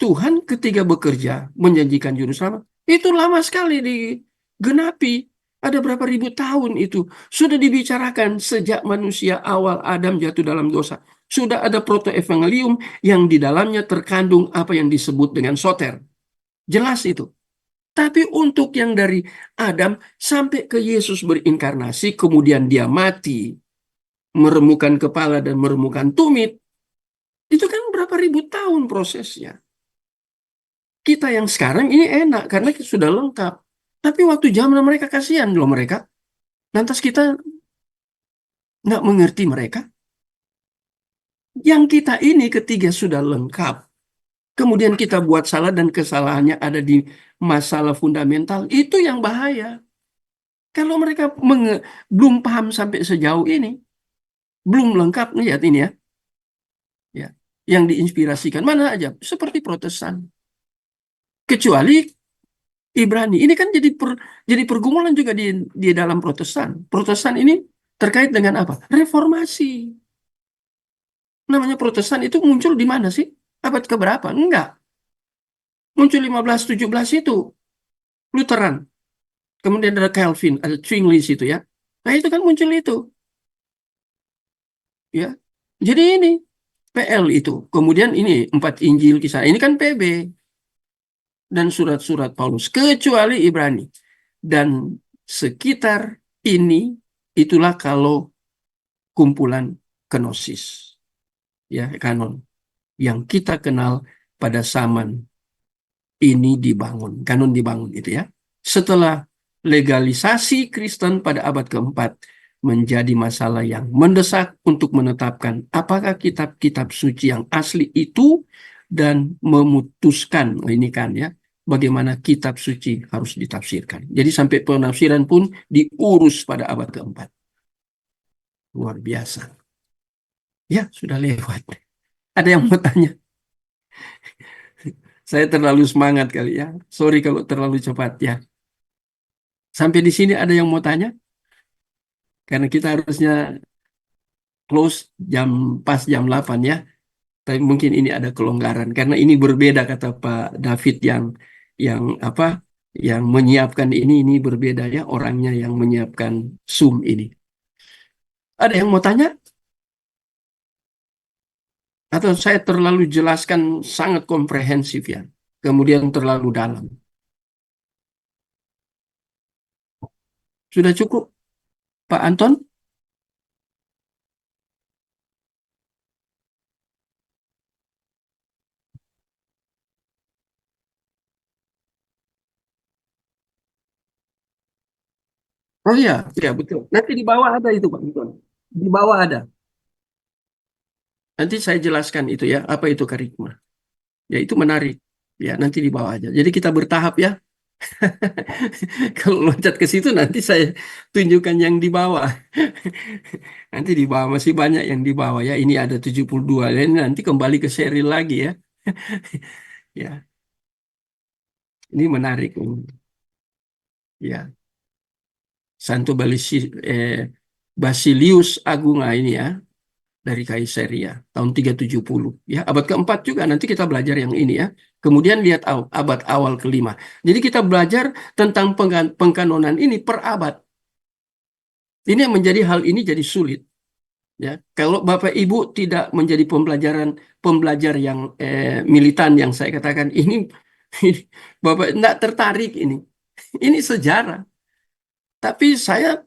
Tuhan ketika bekerja menjanjikan juru selamat, itu lama sekali digenapi. Ada berapa ribu tahun itu. Sudah dibicarakan sejak manusia awal Adam jatuh dalam dosa. Sudah ada protoevangelium yang di dalamnya terkandung apa yang disebut dengan soter. Jelas itu. Tapi untuk yang dari Adam sampai ke Yesus berinkarnasi, kemudian dia mati, meremukkan kepala dan meremukkan tumit, itu kan berapa ribu tahun prosesnya. Kita yang sekarang ini enak karena sudah lengkap. Tapi waktu zaman mereka kasihan loh mereka. Lantas kita nggak mengerti mereka. Yang kita ini ketika sudah lengkap, kemudian kita buat salah dan kesalahannya ada di masalah fundamental, itu yang bahaya. Kalau mereka belum paham sampai sejauh ini, belum lengkap, lihat ini ya, ya, yang diinspirasikan mana aja, seperti Protestan. Kecuali Ibrani, ini kan jadi pergumulan juga di dalam Protestan. Protestan ini terkait dengan apa? Reformasi. Namanya Protestan itu muncul di mana sih? Abad keberapa? Enggak. Muncul 15-17 itu. Lutheran. Kemudian ada Calvin, ada Zwingli itu ya. Nah itu kan muncul itu. Ya. Jadi ini PL itu. Kemudian ini 4 Injil kisah. Ini kan PB. Dan surat-surat Paulus. Kecuali Ibrani. Dan sekitar ini, itulah kalau kumpulan kenosis. Ya, kanon. Yang kita kenal pada zaman ini dibangun. Kanon dibangun itu ya. Setelah legalisasi Kristen pada abad keempat menjadi masalah yang mendesak untuk menetapkan apakah kitab-kitab suci yang asli itu dan memutuskan ini kan ya bagaimana kitab suci harus ditafsirkan. Jadi sampai penafsiran pun diurus pada abad keempat. Luar biasa. Ya, sudah lewat. Ada yang mau tanya? Saya terlalu semangat kali ya. Sorry kalau terlalu cepat ya. Sampai di sini ada yang mau tanya? Karena kita harusnya close pas jam 8 ya. Tapi mungkin ini ada kelonggaran karena ini berbeda kata Pak David yang apa? Yang menyiapkan ini berbeda ya orangnya yang menyiapkan Zoom ini. Ada yang mau tanya? Atau saya terlalu jelaskan sangat komprehensif ya. Kemudian terlalu dalam. Sudah cukup, Pak Anton? Oh iya, iya betul. Nanti di bawah ada itu Pak Anton. Di bawah ada. Nanti saya jelaskan itu ya, apa itu karikma. Ya itu menarik. Ya nanti di bawah aja. Jadi kita bertahap ya. Kalau loncat ke situ nanti saya tunjukkan yang di bawah. Nanti di bawah masih banyak yang di bawah ya. Ini ada 72. Ini nanti kembali ke serial lagi ya. Ya, ini menarik. Ya, Basilius Agunga ini ya dari Kaisaria tahun 370 ya. Abad keempat juga nanti kita belajar yang ini ya. Kemudian lihat abad awal kelima. Jadi kita belajar tentang pengkanonan ini per abad. Ini yang menjadi hal ini jadi sulit. Ya, kalau Bapak Ibu tidak menjadi pembelajar yang militan yang saya katakan ini, Bapak tidak tertarik ini. Ini sejarah. Tapi saya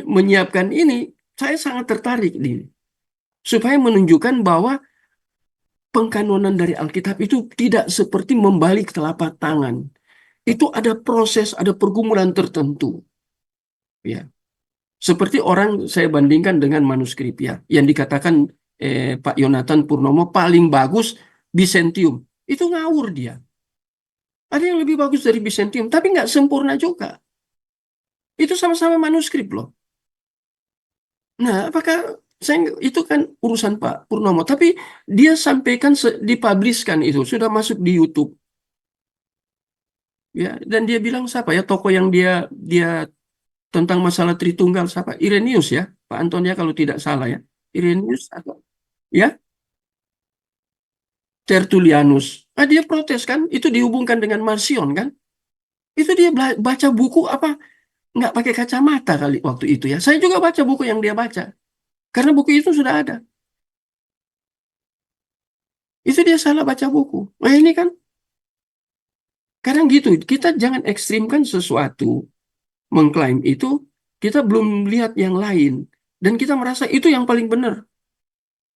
menyiapkan ini, saya sangat tertarik ini supaya menunjukkan bahwa pengkanonan dari Alkitab itu tidak seperti membalik telapak tangan. Itu ada proses, ada pergumulan tertentu. Ya. Seperti orang saya bandingkan dengan manuskrip ya, yang dikatakan Pak Yonatan Purnomo paling bagus Bizantium. Itu ngawur dia. Ada yang lebih bagus dari Bizantium, tapi nggak sempurna juga. Itu sama-sama manuskrip loh. Nah, apakah itu kan urusan Pak Purnomo, tapi dia sampaikan dipublishkan itu sudah masuk di YouTube. Ya, dan dia bilang siapa ya tokoh yang dia tentang masalah Tritunggal siapa? Irenaeus ya, Pak Anton ya kalau tidak salah ya. Irenaeus atau ya Tertullianus. Ah dia protes kan? Itu dihubungkan dengan Marcion kan? Itu dia baca buku apa? Nggak pakai kacamata kali waktu itu ya. Saya juga baca buku yang dia baca. Karena buku itu sudah ada. Itu dia salah baca buku. Nah ini kan Kadang gitu, kita jangan ekstrimkan sesuatu, mengklaim itu, kita belum lihat yang lain. Dan kita merasa itu yang paling benar.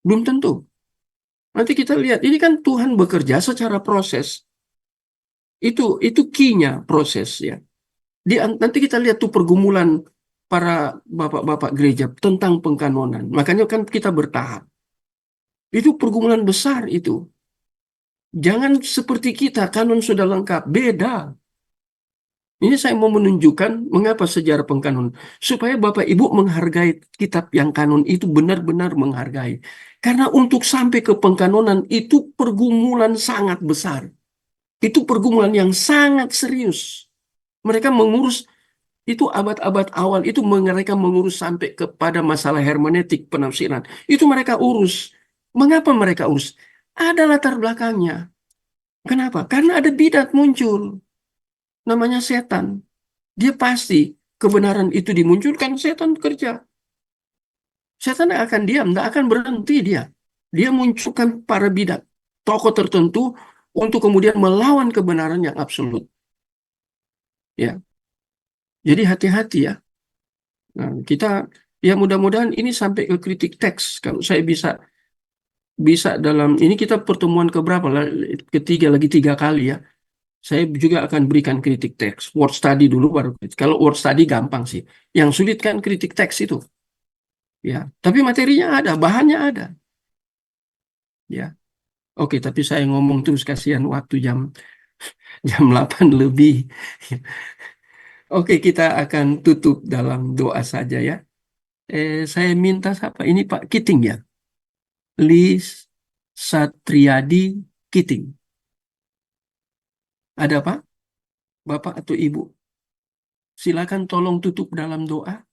Belum tentu. Nanti kita lihat, ini kan Tuhan bekerja secara proses. Itu key-nya proses ya. Nanti kita lihat tuh pergumulan para bapak-bapak gereja tentang pengkanonan. Makanya kan kita bertahap. Itu pergumulan besar itu. Jangan seperti kita, kanon sudah lengkap. Beda. Ini saya mau menunjukkan mengapa sejarah pengkanon. Supaya Bapak Ibu menghargai kitab yang kanon itu benar-benar menghargai. Karena untuk sampai ke pengkanonan itu pergumulan sangat besar. Itu pergumulan yang sangat serius. Mereka mengurus itu abad-abad awal itu mereka mengurus sampai kepada masalah hermeneutik penafsiran. Itu mereka urus. Mengapa mereka urus? Ada latar belakangnya. Kenapa? Karena ada bidat muncul. Namanya setan. Dia pasti kebenaran itu dimunculkan, setan kerja. Setan tidak akan diam, tidak akan berhenti dia. Dia munculkan para bidat, tokoh tertentu untuk kemudian melawan kebenaran yang absolut. Ya, jadi hati-hati ya. Nah, kita ya mudah-mudahan ini sampai ke kritik teks. Kalau saya bisa dalam ini kita pertemuan keberapa lah? Ketiga lagi 3 kali ya. Saya juga akan berikan kritik teks. Word study dulu baru kritik. Kalau word study gampang sih. Yang sulit kan kritik teks itu. Ya, tapi materinya ada, bahannya ada. Ya. Oke, tapi saya ngomong terus kasihan waktu jam jam 8 lebih. Oke, kita akan tutup dalam doa saja ya. Saya minta siapa? Ini Pak Kiting ya. Lis Satriadi Kiting. Ada Pak? Bapak atau Ibu? Silakan tolong tutup dalam doa.